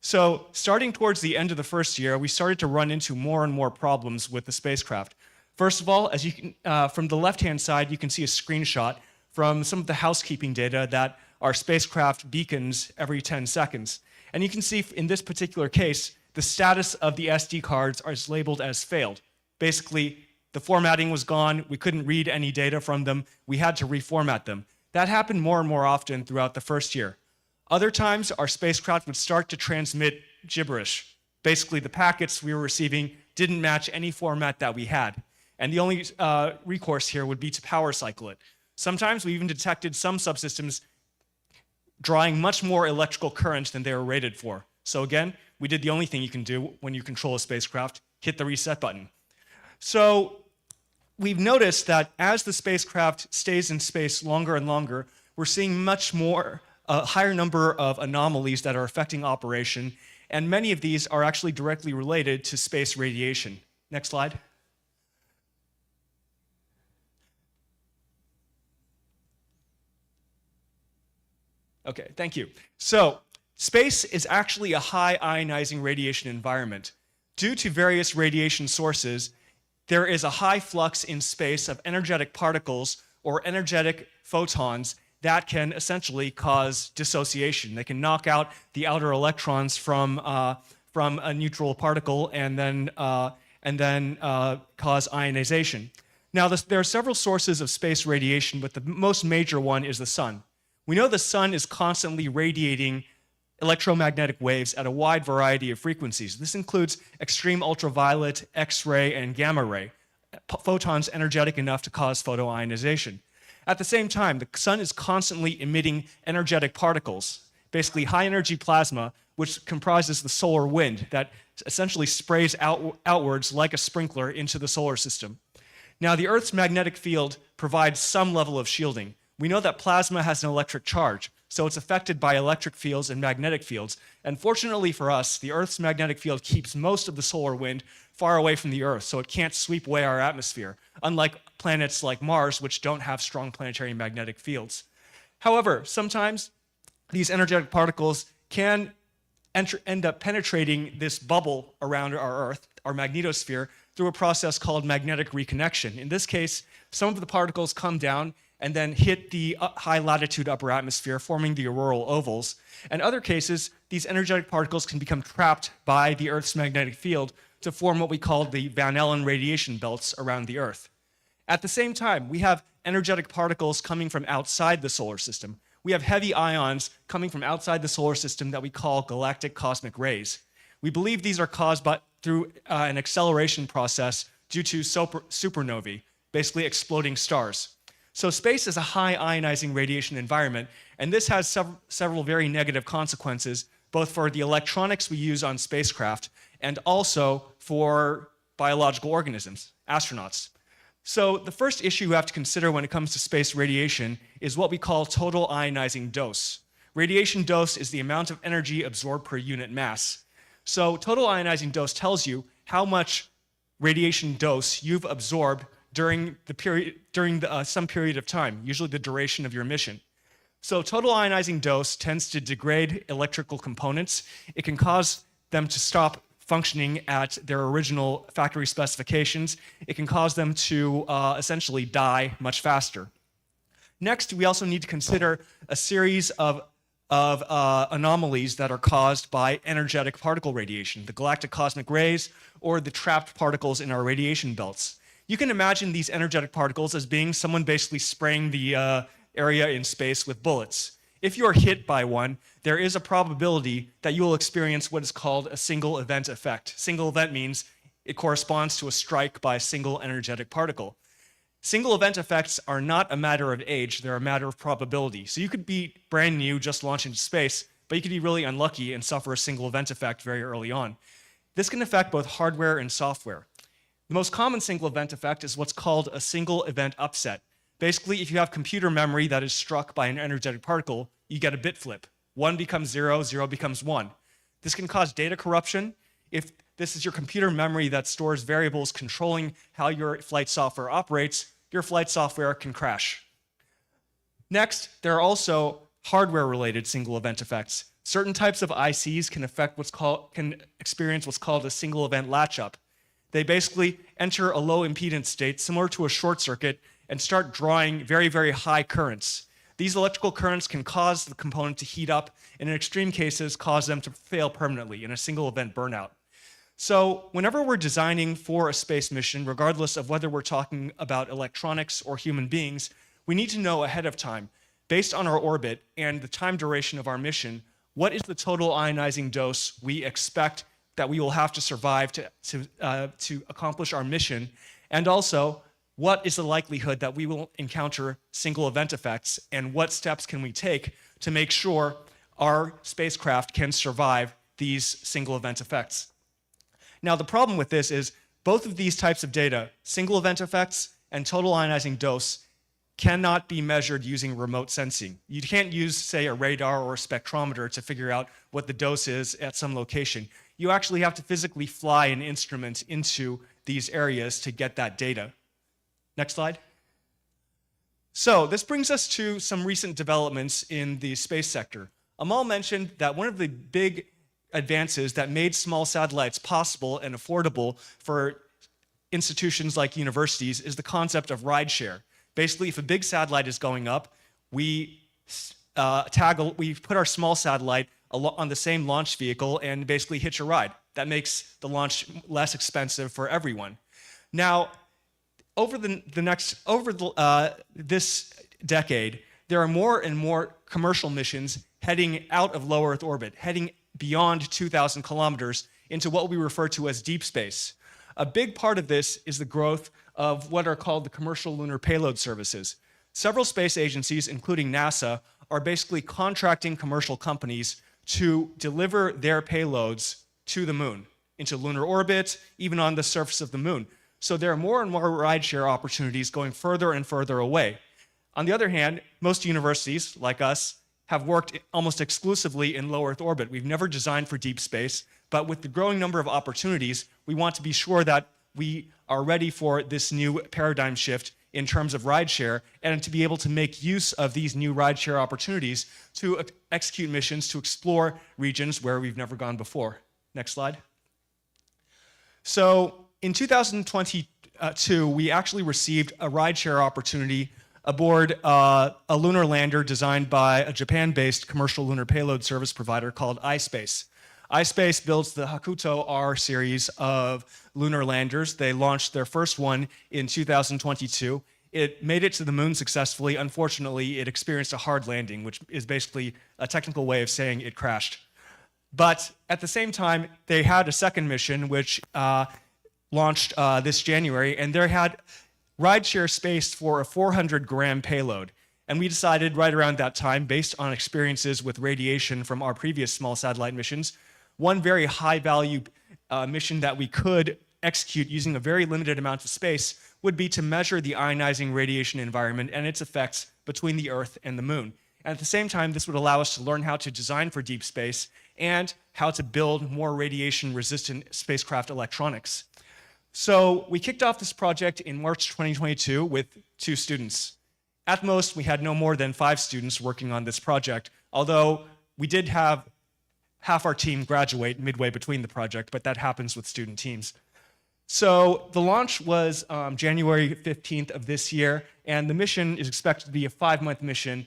So starting towards the end of the first year, we started to run into more and more problems with the spacecraft. First of all, as you can, from the left-hand side, you can see a screenshot from some of the housekeeping data that our spacecraft beacons every 10 seconds. And you can see in this particular case, the status of the SD cards is labeled as failed. Basically, the formatting was gone, we couldn't read any data from them, we had to reformat them. That happened more and more often throughout the first year. Other times, our spacecraft would start to transmit gibberish. Basically, the packets we were receiving didn't match any format that we had. And the only recourse here would be to power cycle it. Sometimes we even detected some subsystems drawing much more electrical current than they were rated for. So again, we did the only thing you can do when you control a spacecraft, hit the reset button. So we've noticed that as the spacecraft stays in space longer and longer, we're seeing much more, a higher number of anomalies that are affecting operation, and many of these are actually directly related to space radiation. Next slide. Okay, thank you. So space is actually a high ionizing radiation environment. Due to various radiation sources, there is a high flux in space of energetic particles or energetic photons that can essentially cause dissociation. They can knock out the outer electrons from a neutral particle and then cause ionization. Now, there are several sources of space radiation, but the most major one is the sun. We know the sun is constantly radiating electromagnetic waves at a wide variety of frequencies. This includes extreme ultraviolet, X-ray, and gamma ray, photons energetic enough to cause photoionization. At the same time, the sun is constantly emitting energetic particles, basically high energy plasma, which comprises the solar wind that essentially sprays outwards like a sprinkler into the solar system. Now, the Earth's magnetic field provides some level of shielding. We know that plasma has an electric charge, so it's affected by electric fields and magnetic fields. And fortunately for us, the Earth's magnetic field keeps most of the solar wind far away from the Earth, so it can't sweep away our atmosphere, unlike planets like Mars, which don't have strong planetary magnetic fields. However, sometimes these energetic particles can end up penetrating this bubble around our Earth, our magnetosphere, through a process called magnetic reconnection. In this case, some of the particles come down and then hit the high latitude upper atmosphere, forming the auroral ovals. In other cases, these energetic particles can become trapped by the Earth's magnetic field to form what we call the Van Allen radiation belts around the Earth. At the same time, we have energetic particles coming from outside the solar system. We have heavy ions coming from outside the solar system that we call galactic cosmic rays. We believe these are caused through an acceleration process due to supernovae, basically exploding stars. So space is a high ionizing radiation environment, and this has several very negative consequences, both for the electronics we use on spacecraft and also for biological organisms, astronauts. So the first issue you have to consider when it comes to space radiation is what we call total ionizing dose. Radiation dose is the amount of energy absorbed per unit mass. So total ionizing dose tells you how much radiation dose you've absorbed during some period of time, usually the duration of your mission. So total ionizing dose tends to degrade electrical components. It can cause them to stop functioning at their original factory specifications. It can cause them to essentially die much faster. Next, we also need to consider a series of anomalies that are caused by energetic particle radiation, the galactic cosmic rays, or the trapped particles in our radiation belts. You can imagine these energetic particles as being someone basically spraying the area in space with bullets. If you are hit by one, there is a probability that you will experience what is called a single event effect. Single event means it corresponds to a strike by a single energetic particle. Single event effects are not a matter of age, they're a matter of probability. So you could be brand new, just launched into space, but you could be really unlucky and suffer a single event effect very early on. This can affect both hardware and software. The most common single event effect is what's called a single event upset. Basically, if you have computer memory that is struck by an energetic particle, you get a bit flip. 1 becomes 0, 0 becomes 1. This can cause data corruption. If this is your computer memory that stores variables controlling how your flight software operates, your flight software can crash. Next, there are also hardware-related single event effects. Certain types of ICs can experience what's called a single event latch-up. They basically enter a low impedance state similar to a short circuit and start drawing very, very high currents. These electrical currents can cause the component to heat up, and in extreme cases, cause them to fail permanently in a single event burnout. So whenever we're designing for a space mission, regardless of whether we're talking about electronics or human beings, we need to know ahead of time, based on our orbit and the time duration of our mission, what is the total ionizing dose we expect that we will have to survive to accomplish our mission, and also what is the likelihood that we will encounter single event effects, and what steps can we take to make sure our spacecraft can survive these single event effects. Now, the problem with this is both of these types of data, single event effects and total ionizing dose, cannot be measured using remote sensing. You can't use, say, a radar or a spectrometer to figure out what the dose is at some location. You actually have to physically fly an instrument into these areas to get that data. Next slide. So this brings us to some recent developments in the space sector. Amal mentioned that one of the big advances that made small satellites possible and affordable for institutions like universities is the concept of rideshare. Basically, if a big satellite is going up, we put our small satellite on the same launch vehicle and basically hitch a ride. That makes the launch less expensive for everyone. Now, over this decade, there are more and more commercial missions heading out of low Earth orbit, heading beyond 2,000 kilometers into what we refer to as deep space. A big part of this is the growth of what are called the commercial lunar payload services. Several space agencies, including NASA, are basically contracting commercial companies to deliver their payloads to the moon, into lunar orbit, even on the surface of the moon. So there are more and more rideshare opportunities going further and further away. On the other hand, most universities, like us, have worked almost exclusively in low Earth orbit. We've never designed for deep space, but with the growing number of opportunities, we want to be sure that we are ready for this new paradigm shift in terms of rideshare, and to be able to make use of these new rideshare opportunities to execute missions to explore regions where we've never gone before. Next slide. So in 2022, we actually received a rideshare opportunity aboard a lunar lander designed by a Japan-based commercial lunar payload service provider called iSpace. iSpace builds the Hakuto R series of lunar landers. They launched their first one in 2022. It made it to the moon successfully. Unfortunately, it experienced a hard landing, which is basically a technical way of saying it crashed. But at the same time, they had a second mission, which launched this January, and they had rideshare space for a 400-gram payload. And we decided right around that time, based on experiences with radiation from our previous small satellite missions, one very high-value mission that we could execute using a very limited amount of space would be to measure the ionizing radiation environment and its effects between the Earth and the Moon. And at the same time, this would allow us to learn how to design for deep space and how to build more radiation-resistant spacecraft electronics. So we kicked off this project in March 2022 with 2 students. At most, we had no more than 5 students working on this project, although we did have half our team graduate midway between the project, but that happens with student teams. So the launch was January 15th of this year, and the mission is expected to be a 5-month mission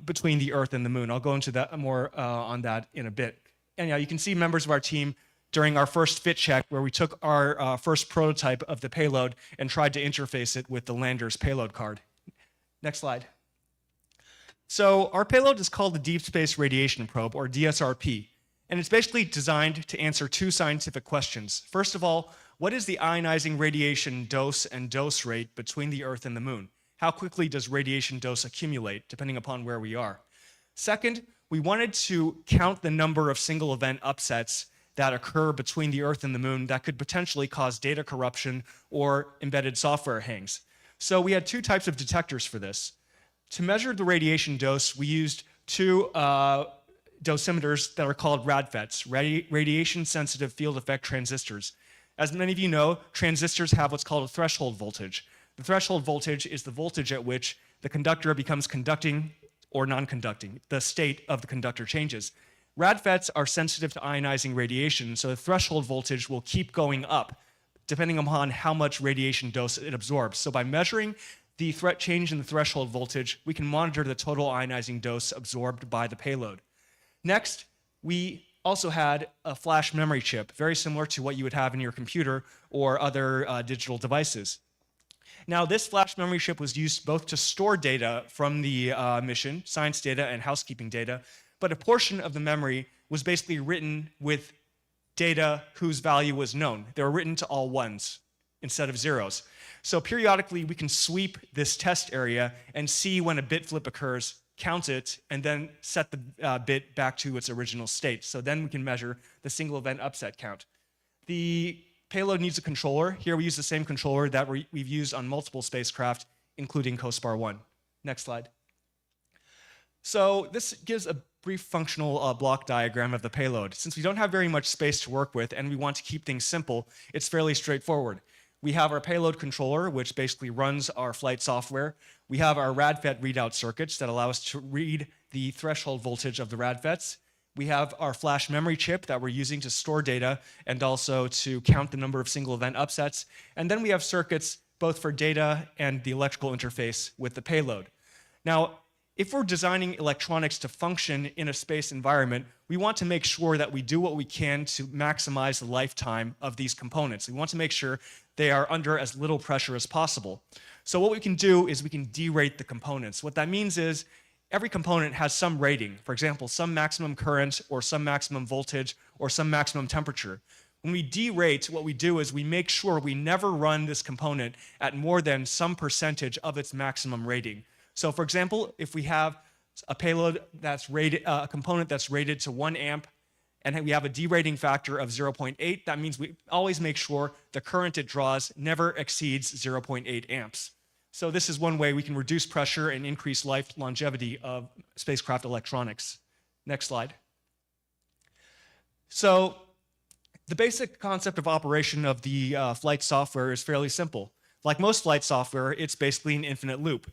between the Earth and the Moon. I'll go into that more on that in a bit. Anyhow, you can see members of our team during our first fit check, where we took our first prototype of the payload and tried to interface it with the lander's payload card. Next slide. So our payload is called the Deep Space Radiation Probe, or DSRP, and it's basically designed to answer 2 scientific questions. First of all, what is the ionizing radiation dose and dose rate between the Earth and the Moon? How quickly does radiation dose accumulate, depending upon where we are? Second, we wanted to count the number of single event upsets that occur between the Earth and the Moon that could potentially cause data corruption or embedded software hangs. So we had 2 types of detectors for this. To measure the radiation dose, we used 2 dosimeters that are called RADFETs, radiation sensitive field effect transistors. As many of you know, transistors have what's called a threshold voltage. The threshold voltage is the voltage at which the conductor becomes conducting or non-conducting. The state of the conductor changes. RadFETs are sensitive to ionizing radiation, so the threshold voltage will keep going up depending upon how much radiation dose it absorbs. So by measuring the change in the threshold voltage, we can monitor the total ionizing dose absorbed by the payload. Next, we also had a flash memory chip, very similar to what you would have in your computer or other digital devices. Now, this flash memory chip was used both to store data from the mission, science data and housekeeping data, but a portion of the memory was basically written with data whose value was known. They were written to all ones instead of zeros. So periodically, we can sweep this test area and see when a bit flip occurs, count it, and then set the bit back to its original state. So then we can measure the single event upset count. The payload needs a controller. Here we use the same controller that we've used on multiple spacecraft, including COSPAR-1. Next slide. So this gives a brief functional block diagram of the payload. Since we don't have very much space to work with and we want to keep things simple, it's fairly straightforward. We have our payload controller, which basically runs our flight software. We have our RadFET readout circuits that allow us to read the threshold voltage of the RadFETs. We have our flash memory chip that we're using to store data and also to count the number of single event upsets. And then we have circuits both for data and the electrical interface with the payload. Now, if we're designing electronics to function in a space environment, we want to make sure that we do what we can to maximize the lifetime of these components. We want to make sure they are under as little pressure as possible. So what we can do is we can derate the components. What that means is every component has some rating. For example, some maximum current or some maximum voltage or some maximum temperature. When we derate, what we do is we make sure we never run this component at more than some percentage of its maximum rating. So for example, if we have a payload that's rated, a component that's rated to 1 amp, and we have a derating factor of 0.8, that means we always make sure the current it draws never exceeds 0.8 amps. So this is one way we can reduce pressure and increase life longevity of spacecraft electronics. Next slide. So the basic concept of operation of the flight software is fairly simple. Like most flight software, it's basically an infinite loop.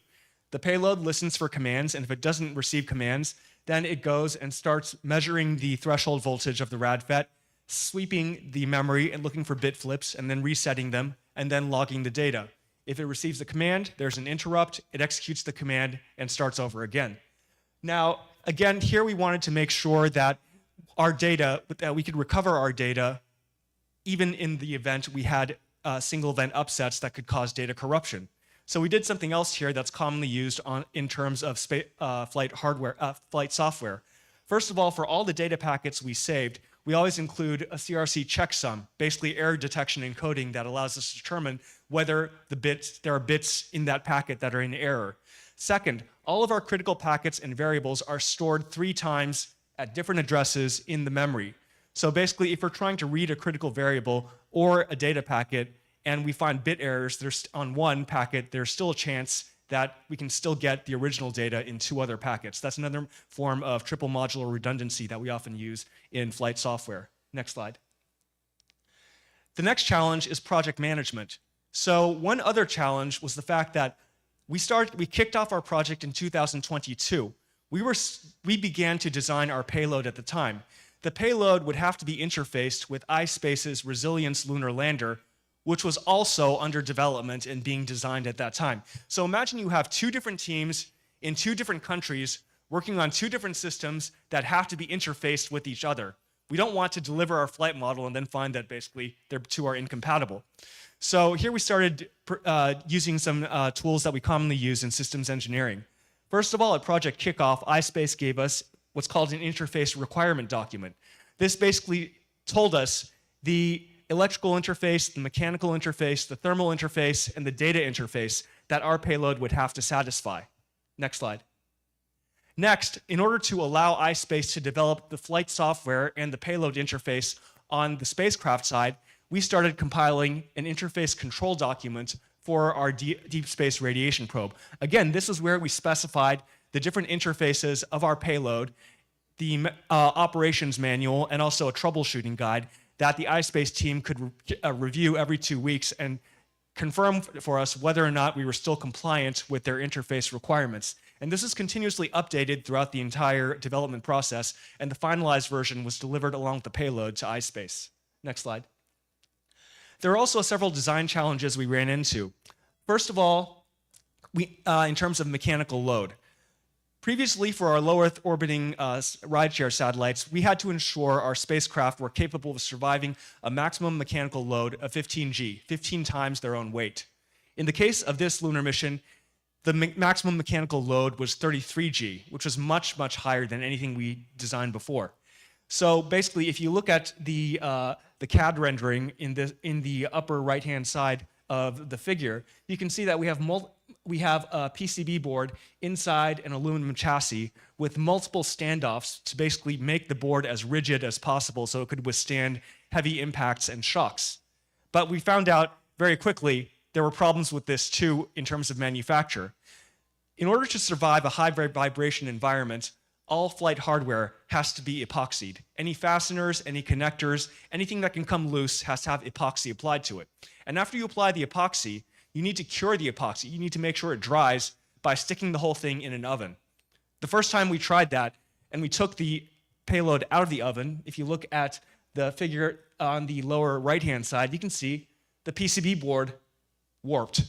The payload listens for commands, and if it doesn't receive commands, then it goes and starts measuring the threshold voltage of the RadFET, sweeping the memory and looking for bit flips, and then resetting them, and then logging the data. If it receives a command, there's an interrupt, it executes the command, and starts over again. Now, again, here we wanted to make sure that our data, that we could recover our data, even in the event we had single event upsets that could cause data corruption. So we did something else here that's commonly used in terms of flight software. First of all, for all the data packets we saved, we always include a CRC checksum, basically error detection and coding that allows us to determine whether there are bits in that packet that are in error. Second, all of our critical packets and variables are stored 3 times at different addresses in the memory. So basically, if we're trying to read a critical variable or a data packet, and we find bit errors on one packet, there's still a chance that we can still get the original data in 2 other packets. That's another form of triple modular redundancy that we often use in flight software. Next slide. The next challenge is project management. So one other challenge was the fact that we kicked off our project in 2022. We began to design our payload at the time. The payload would have to be interfaced with iSpace's Resilience lunar lander, which was also under development and being designed at that time. So imagine you have 2 different teams in 2 different countries working on 2 different systems that have to be interfaced with each other. We don't want to deliver our flight model and then find that basically the 2 are incompatible. So here we started using some tools that we commonly use in systems engineering. First of all, at project kickoff, iSpace gave us what's called an interface requirement document. This basically told us the electrical interface, the mechanical interface, the thermal interface, and the data interface that our payload would have to satisfy. Next slide. Next, in order to allow iSpace to develop the flight software and the payload interface on the spacecraft side, we started compiling an interface control document for our deep space radiation probe. Again, this is where we specified the different interfaces of our payload, the operations manual, and also a troubleshooting guide that the iSpace team could review every 2 weeks and confirm for us whether or not we were still compliant with their interface requirements. And this is continuously updated throughout the entire development process, and the finalized version was delivered along with the payload to iSpace. Next slide. There are also several design challenges we ran into. First of all, in terms of mechanical load. Previously, for our low Earth orbiting rideshare satellites, we had to ensure our spacecraft were capable of surviving a maximum mechanical load of 15 G, 15 times their own weight. In the case of this lunar mission, the maximum mechanical load was 33 G, which was much, much higher than anything we designed before. So basically, if you look at the CAD rendering in the upper right-hand side of the figure, you can see that we have a PCB board inside an aluminum chassis with multiple standoffs to basically make the board as rigid as possible so it could withstand heavy impacts and shocks. But we found out very quickly there were problems with this too in terms of manufacture. In order to survive a high vibration environment, all flight hardware has to be epoxied. Any fasteners, any connectors, anything that can come loose has to have epoxy applied to it. And after you apply the epoxy, you need to cure the epoxy. You need to make sure it dries by sticking the whole thing in an oven. The first time we tried that, and we took the payload out of the oven, if you look at the figure on the lower right-hand side, you can see the PCB board warped.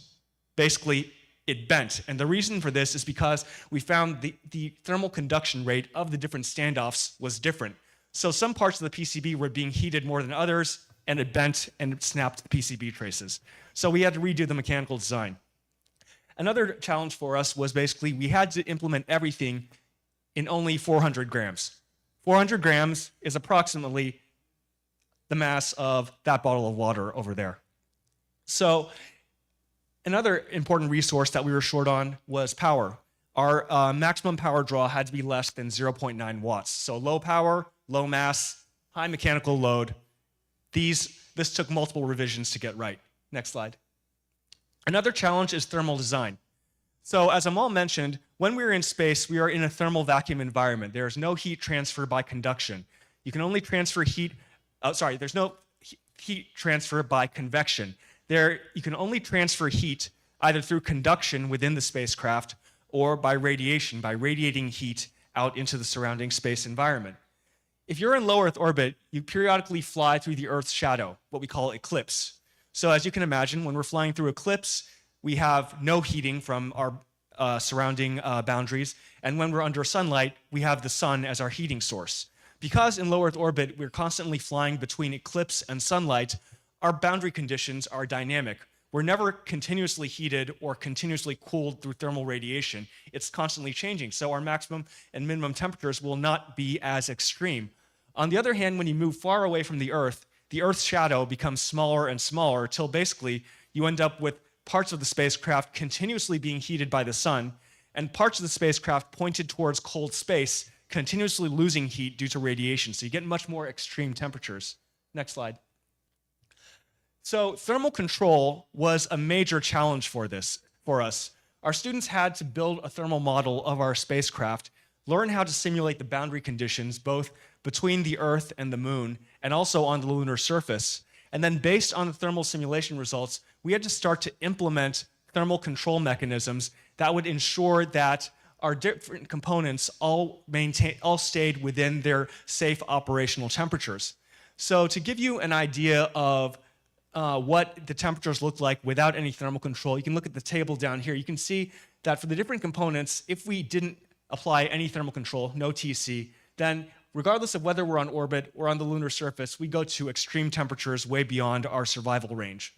Basically, it bent. And the reason for this is because we found the thermal conduction rate of the different standoffs was different. So some parts of the PCB were being heated more than others, and it bent and it snapped the PCB traces. So we had to redo the mechanical design. Another challenge for us was basically we had to implement everything in only 400 grams. 400 grams is approximately the mass of that bottle of water over there. So another important resource that we were short on was power. Our maximum power draw had to be less than 0.9 watts. So low power, low mass, high mechanical load. This took multiple revisions to get right. Next slide. Another challenge is thermal design. So as Amal mentioned, when we're in space, we are in a thermal vacuum environment. There is no heat transfer by conduction. You can only transfer heat, there's no heat transfer by convection. You can only transfer heat either through conduction within the spacecraft or by radiation, by radiating heat out into the surrounding space environment. If you're in low Earth orbit, you periodically fly through the Earth's shadow, what we call eclipse. So as you can imagine, when we're flying through eclipse, we have no heating from our surrounding boundaries. And when we're under sunlight, we have the sun as our heating source. Because in low Earth orbit, we're constantly flying between eclipse and sunlight, our boundary conditions are dynamic. We're never continuously heated or continuously cooled through thermal radiation. It's constantly changing. So our maximum and minimum temperatures will not be as extreme. On the other hand, when you move far away from the Earth's shadow becomes smaller and smaller till basically you end up with parts of the spacecraft continuously being heated by the sun and parts of the spacecraft pointed towards cold space continuously losing heat due to radiation. So you get much more extreme temperatures. Next slide. So thermal control was a major challenge for us. Our students had to build a thermal model of our spacecraft, learn how to simulate the boundary conditions both between the Earth and the Moon and also on the lunar surface. And then based on the thermal simulation results, we had to start to implement thermal control mechanisms that would ensure that our different components all stayed within their safe operational temperatures. So to give you an idea of what the temperatures look like without any thermal control, you can look at the table down here. You can see that for the different components, if we didn't apply any thermal control, no TC, then regardless of whether we're on orbit or on the lunar surface, we go to extreme temperatures way beyond our survival range.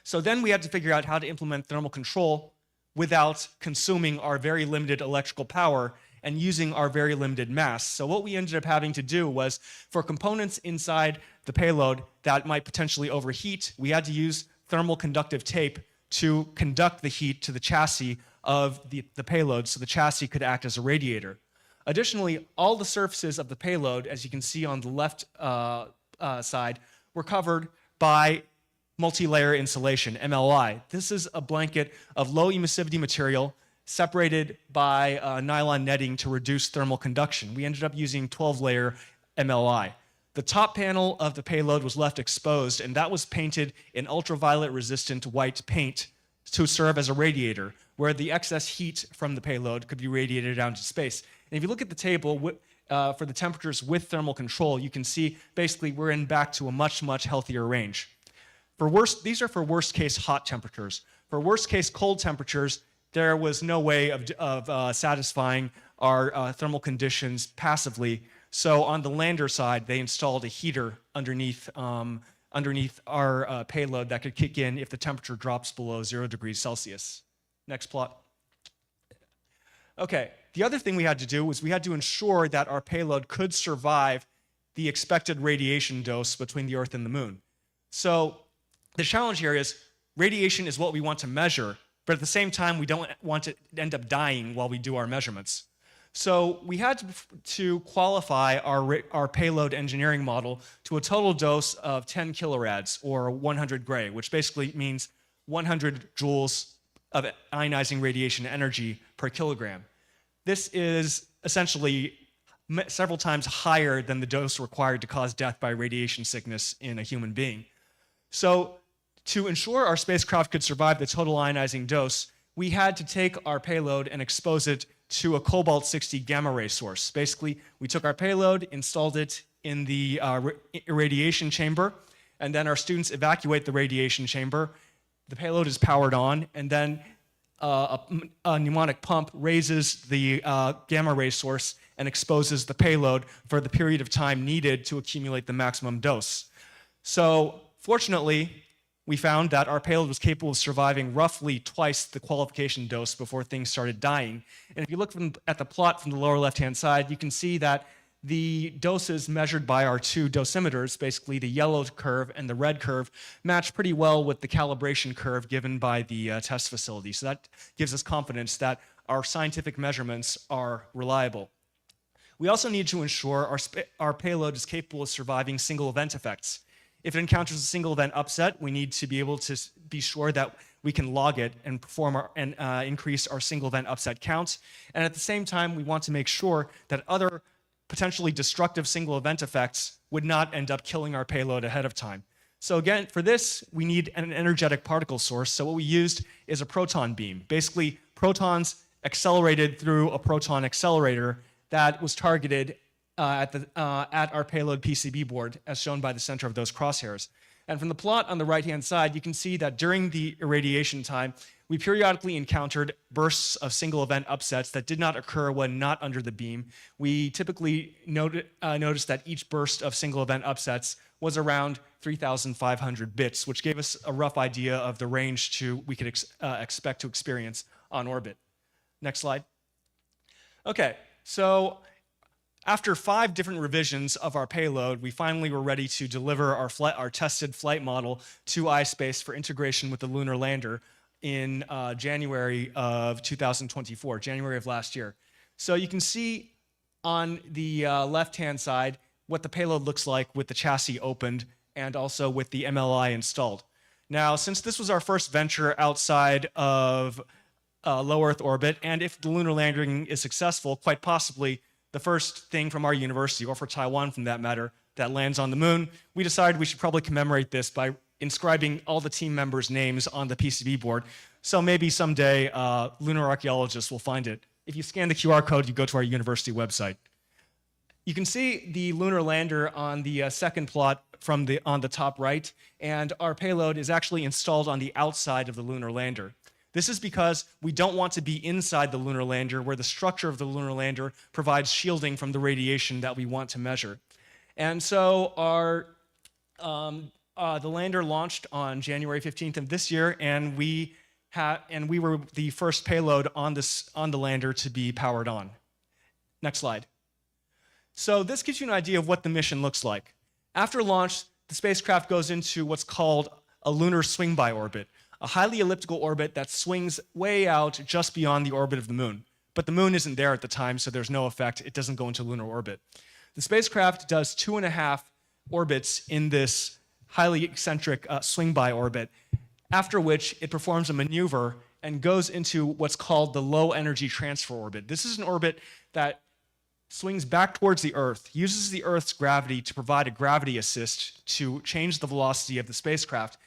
So then we had to figure out how to implement thermal control without consuming our very limited electrical power and using our very limited mass. So what we ended up having to do was, for components inside the payload that might potentially overheat, we had to use thermal conductive tape to conduct the heat to the chassis of the payload so the chassis could act as a radiator. Additionally, all the surfaces of the payload, as you can see on the left side, were covered by multi-layer insulation, MLI. This is a blanket of low emissivity material separated by nylon netting to reduce thermal conduction. We ended up using 12-layer MLI. The top panel of the payload was left exposed, and that was painted in ultraviolet resistant white paint to serve as a radiator. where the excess heat from the payload could be radiated out into space. And if you look at the table for the temperatures with thermal control, you can see basically we're back to a much, much healthier range. These are for worst case hot temperatures. For worst case cold temperatures, there was no way of satisfying our thermal conditions passively. So on the lander side, they installed a heater underneath our payload that could kick in if the temperature drops below 0 degrees Celsius. Next plot. Okay, the other thing we had to do was we had to ensure that our payload could survive the expected radiation dose between the Earth and the Moon. So the challenge here is radiation is what we want to measure, but at the same time, we don't want to end up dying while we do our measurements. So we had to qualify our payload engineering model to a total dose of 10 kilorads, or 100 gray, which basically means 100 joules of ionizing radiation energy per kilogram. This is essentially several times higher than the dose required to cause death by radiation sickness in a human being. So to ensure our spacecraft could survive the total ionizing dose, we had to take our payload and expose it to a cobalt-60 gamma ray source. Basically, we took our payload, installed it in the irradiation chamber, and then our students evacuate the radiation chamber. The payload is powered on, and then a pneumonic pump raises the gamma ray source and exposes the payload for the period of time needed to accumulate the maximum dose. So fortunately, we found that our payload was capable of surviving roughly twice the qualification dose before things started dying. And if you look at the plot from the lower left-hand side, you can see that the doses measured by our two dosimeters, basically the yellow curve and the red curve, match pretty well with the calibration curve given by the test facility. So that gives us confidence that our scientific measurements are reliable. We also need to ensure our payload is capable of surviving single event effects. If it encounters a single event upset, we need to be able to be sure that we can log it and increase our single event upset count. And at the same time, we want to make sure that other potentially destructive single event effects would not end up killing our payload ahead of time. So again, for this, we need an energetic particle source. So what we used is a proton beam. Basically, protons accelerated through a proton accelerator that was targeted at our payload PCB board, as shown by the center of those crosshairs. And from the plot on the right-hand side, you can see that during the irradiation time, we periodically encountered bursts of single event upsets that did not occur when not under the beam. We typically noticed that each burst of single event upsets was around 3,500 bits, which gave us a rough idea of the range we could expect to experience on orbit. Next slide. Okay, so after 5 different revisions of our payload, we finally were ready to deliver our tested flight model to iSpace for integration with the lunar lander in January of 2024, January of last year. So you can see on the left-hand side what the payload looks like with the chassis opened and also with the MLI installed. Now, since this was our first venture outside of low Earth orbit, and if the lunar landing is successful, quite possibly the first thing from our university, or for Taiwan from that matter, that lands on the moon, we decided we should probably commemorate this by inscribing all the team members' names on the PCB board. So maybe someday lunar archaeologists will find it. If you scan the QR code, you go to our university website. You can see the lunar lander on the second plot on the top right, and our payload is actually installed on the outside of the lunar lander. This is because we don't want to be inside the lunar lander, where the structure of the lunar lander provides shielding from the radiation that we want to measure. And so the lander launched on January 15th of this year, and we were the first payload on the lander to be powered on. Next slide. So this gives you an idea of what the mission looks like. After launch, the spacecraft goes into what's called a lunar swing-by orbit, a highly elliptical orbit that swings way out just beyond the orbit of the moon. But the moon isn't there at the time, so there's no effect. It doesn't go into lunar orbit. The spacecraft does 2.5 orbits in this highly eccentric swing-by orbit, after which it performs a maneuver and goes into what's called the low energy transfer orbit. This is an orbit that swings back towards the Earth, uses the Earth's gravity to provide a gravity assist to change the velocity of the spacecraft.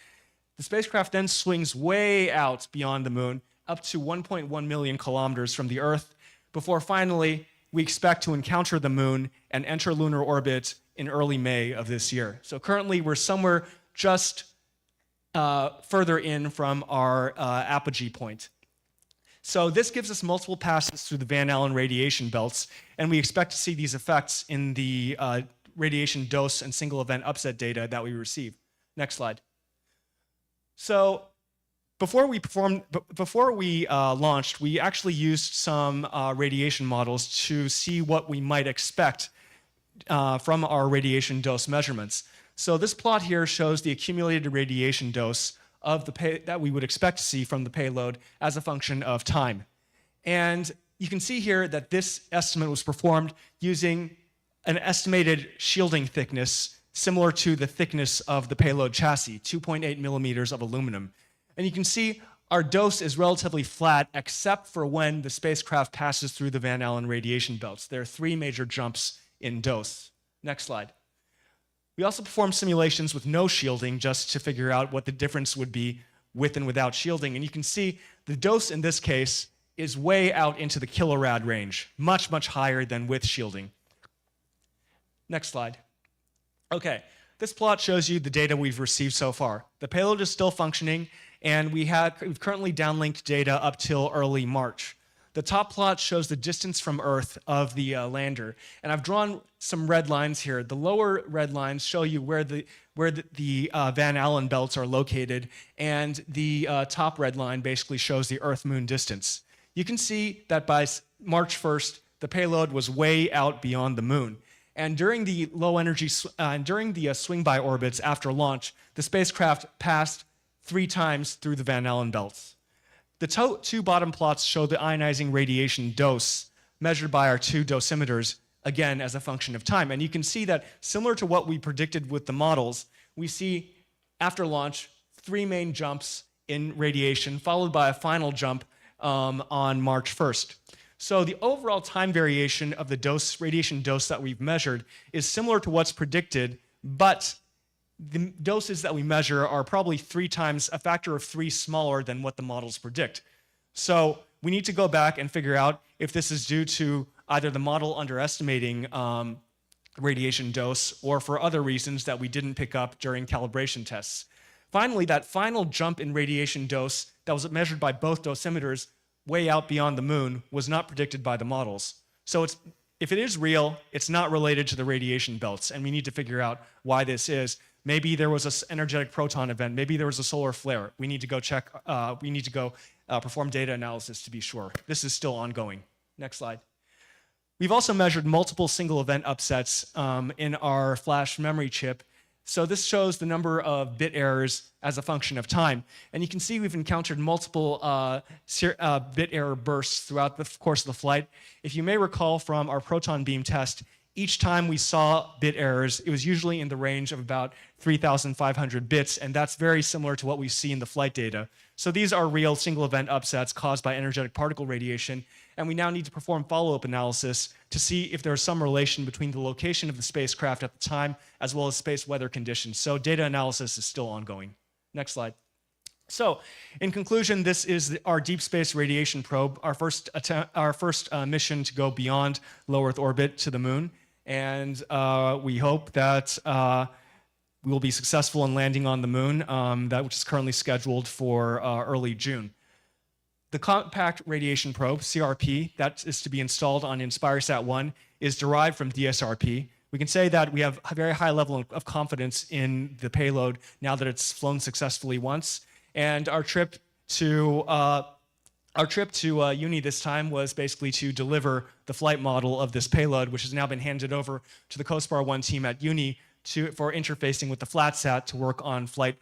The spacecraft then swings way out beyond the moon, up to 1.1 million kilometers from the Earth, before finally we expect to encounter the moon and enter lunar orbit in early May of this year. So currently we're somewhere just further in from our apogee point. So this gives us multiple passes through the Van Allen radiation belts, and we expect to see these effects in the radiation dose and single event upset data that we receive. Next slide. So before we launched, we actually used some radiation models to see what we might expect from our radiation dose measurements. So this plot here shows the accumulated radiation dose of that we would expect to see from the payload as a function of time. And you can see here that this estimate was performed using an estimated shielding thickness similar to the thickness of the payload chassis, 2.8 millimeters of aluminum. And you can see our dose is relatively flat except for when the spacecraft passes through the Van Allen radiation belts. There are 3 major jumps in dose. Next slide. We also performed simulations with no shielding just to figure out what the difference would be with and without shielding. And you can see the dose in this case is way out into the kilorad range, much, much higher than with shielding. Next slide. Okay, this plot shows you the data we've received so far. The payload is still functioning, and we've currently downlinked data up till early March. The top plot shows the distance from Earth of the lander, and I've drawn some red lines here. The lower red lines show you where the Van Allen belts are located, and the top red line basically shows the Earth-Moon distance. You can see that by March 1st, the payload was way out beyond the Moon. And during the swing-by orbits after launch, the spacecraft passed 3 times through the Van Allen belts. The 2 bottom plots show the ionizing radiation dose measured by our 2 dosimeters, again, as a function of time. And you can see that similar to what we predicted with the models, we see after launch 3 main jumps in radiation, followed by a final jump on March 1st. So the overall time variation of the radiation dose that we've measured is similar to what's predicted, but the doses that we measure are probably 3 times, a factor of 3 smaller than what the models predict. So we need to go back and figure out if this is due to either the model underestimating radiation dose or for other reasons that we didn't pick up during calibration tests. Finally, that final jump in radiation dose that was measured by both dosimeters way out beyond the Moon was not predicted by the models. So if it is real, it's not related to the radiation belts, and we need to figure out why this is. Maybe there was an energetic proton event. Maybe there was a solar flare. We need to go check. We need to go perform data analysis to be sure. This is still ongoing. Next slide. We've also measured multiple single event upsets in our flash memory chip. So this shows the number of bit errors as a function of time. And you can see we've encountered multiple bit error bursts throughout the course of the flight. If you may recall from our proton beam test, each time we saw bit errors, it was usually in the range of about 3,500 bits, and that's very similar to what we see in the flight data. So these are real single event upsets caused by energetic particle radiation, and we now need to perform follow-up analysis to see if there's some relation between the location of the spacecraft at the time as well as space weather conditions. So data analysis is still ongoing. Next slide. So, in conclusion, this is our deep space radiation probe, our first mission to go beyond low Earth orbit to the Moon. And we hope that we will be successful in landing on the Moon, which is currently scheduled for early June. The compact radiation probe, CRP, that is to be installed on InspireSat-1, is derived from DSRP. We can say that we have a very high level of confidence in the payload now that it's flown successfully once. And our trip to Uni this time was basically to deliver the flight model of this payload, which has now been handed over to the COSPAR 1 team at Uni for interfacing with the FlatSat to work on flight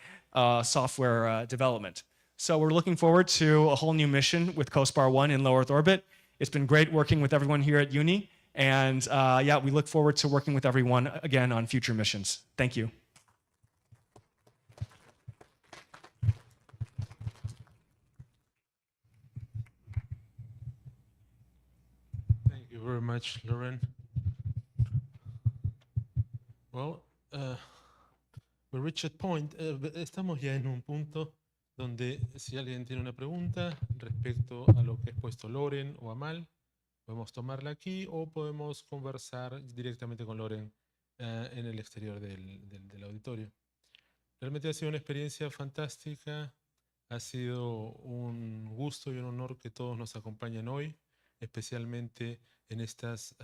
software development. So we're looking forward to a whole new mission with COSPAR 1 in low Earth orbit. It's been great working with everyone here at Uni, and yeah, we look forward to working with everyone again on future missions. Thank you. Thank you very much, Lauren. Well, we reached a point, estamos ya en un punto donde si alguien tiene una pregunta respecto a lo que ha expuesto Loren o Amal, podemos tomarla aquí o podemos conversar directamente con Loren en el exterior del auditorio. Realmente ha sido una experiencia fantástica, ha sido un gusto y un honor que todos nos acompañen hoy, especialmente en estas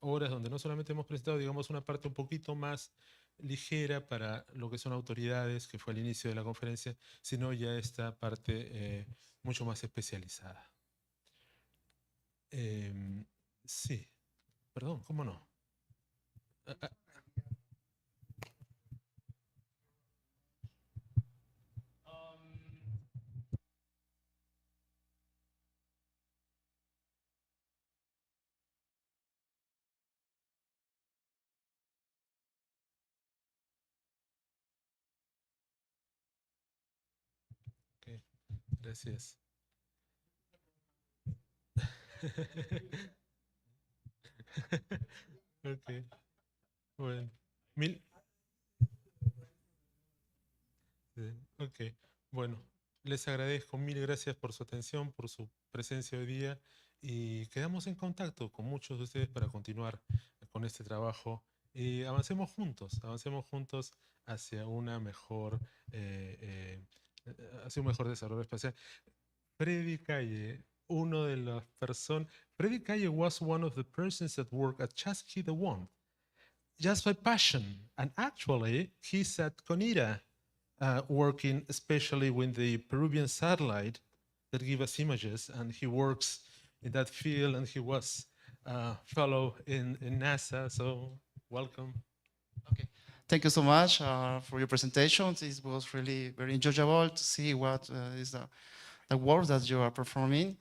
horas donde no solamente hemos presentado, digamos, una parte un poquito más ligera para lo que son autoridades, que fue al inicio de la conferencia, sino ya esta parte mucho más especializada. Sí, perdón, ¿cómo no? Ok, gracias. Ok, bueno. Mil, sí, ok, bueno, les agradezco, mil gracias por su atención, por su presencia hoy día y quedamos en contacto con muchos de ustedes para continuar con este trabajo y avancemos juntos hacia una mejor, hacia un mejor desarrollo espacial. Freddy Calle, uno de las personas, Freddy Calle was one of the persons that worked at Chasqui the One, just by passion. And actually, he's at CONIRA, working especially with the Peruvian satellite that give us images, and he works in that field, and he was a fellow in NASA, so welcome. Okay. Thank you so much for your presentation. It was really very enjoyable to see what is the work that you are performing.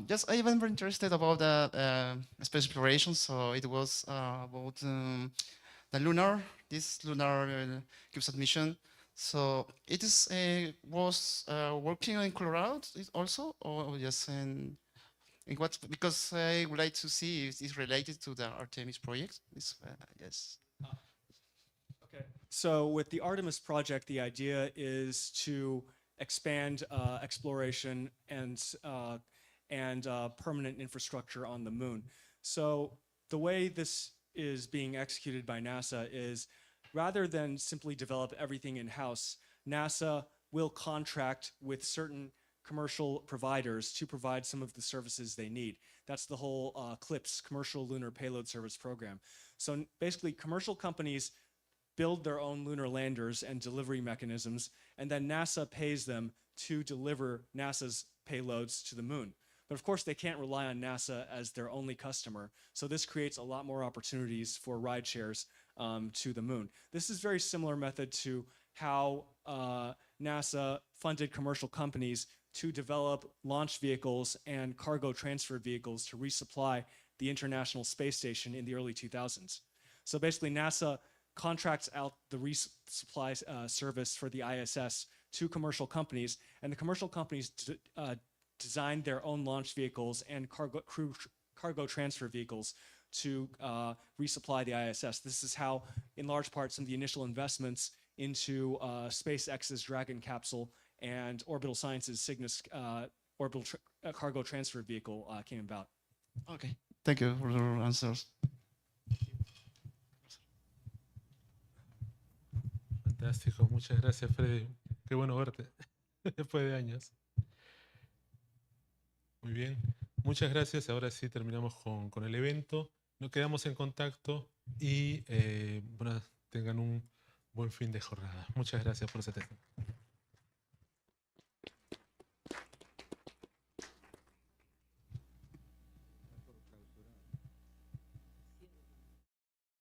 Just I even very interested about the space exploration. So it was about the this lunar CubeSat mission. So it is was working in Colorado also, or just in what? Because I would like to see if it's related to the Artemis project. This, yes. Okay. So with the Artemis project, the idea is to expand exploration and permanent infrastructure on the moon. So the way this is being executed by NASA is rather than simply develop everything in-house, NASA will contract with certain commercial providers to provide some of the services they need. That's the whole CLPS, Commercial Lunar Payload Service Program. So basically, commercial companies build their own lunar landers and delivery mechanisms, and then NASA pays them to deliver NASA's payloads to the moon. But of course, they can't rely on NASA as their only customer, so this creates a lot more opportunities for ride shares to the moon. This is very similar method to how NASA funded commercial companies to develop launch vehicles and cargo transfer vehicles to resupply the International Space Station in the early 2000s. So basically, NASA contracts out the resupply service for the ISS to commercial companies, and the commercial companies design their own launch vehicles and cargo transfer vehicles to resupply the ISS. This is how, in large part, some of the initial investments into SpaceX's Dragon capsule and Orbital Science's Cygnus orbital cargo transfer vehicle came about. Okay, thank you for your answers. Fantástico, muchas gracias, Freddy. Qué bueno verte después de años. Muy bien, muchas gracias. Ahora sí terminamos con el evento. Nos quedamos en contacto y bueno, tengan un buen fin de jornada. Muchas gracias por su atención.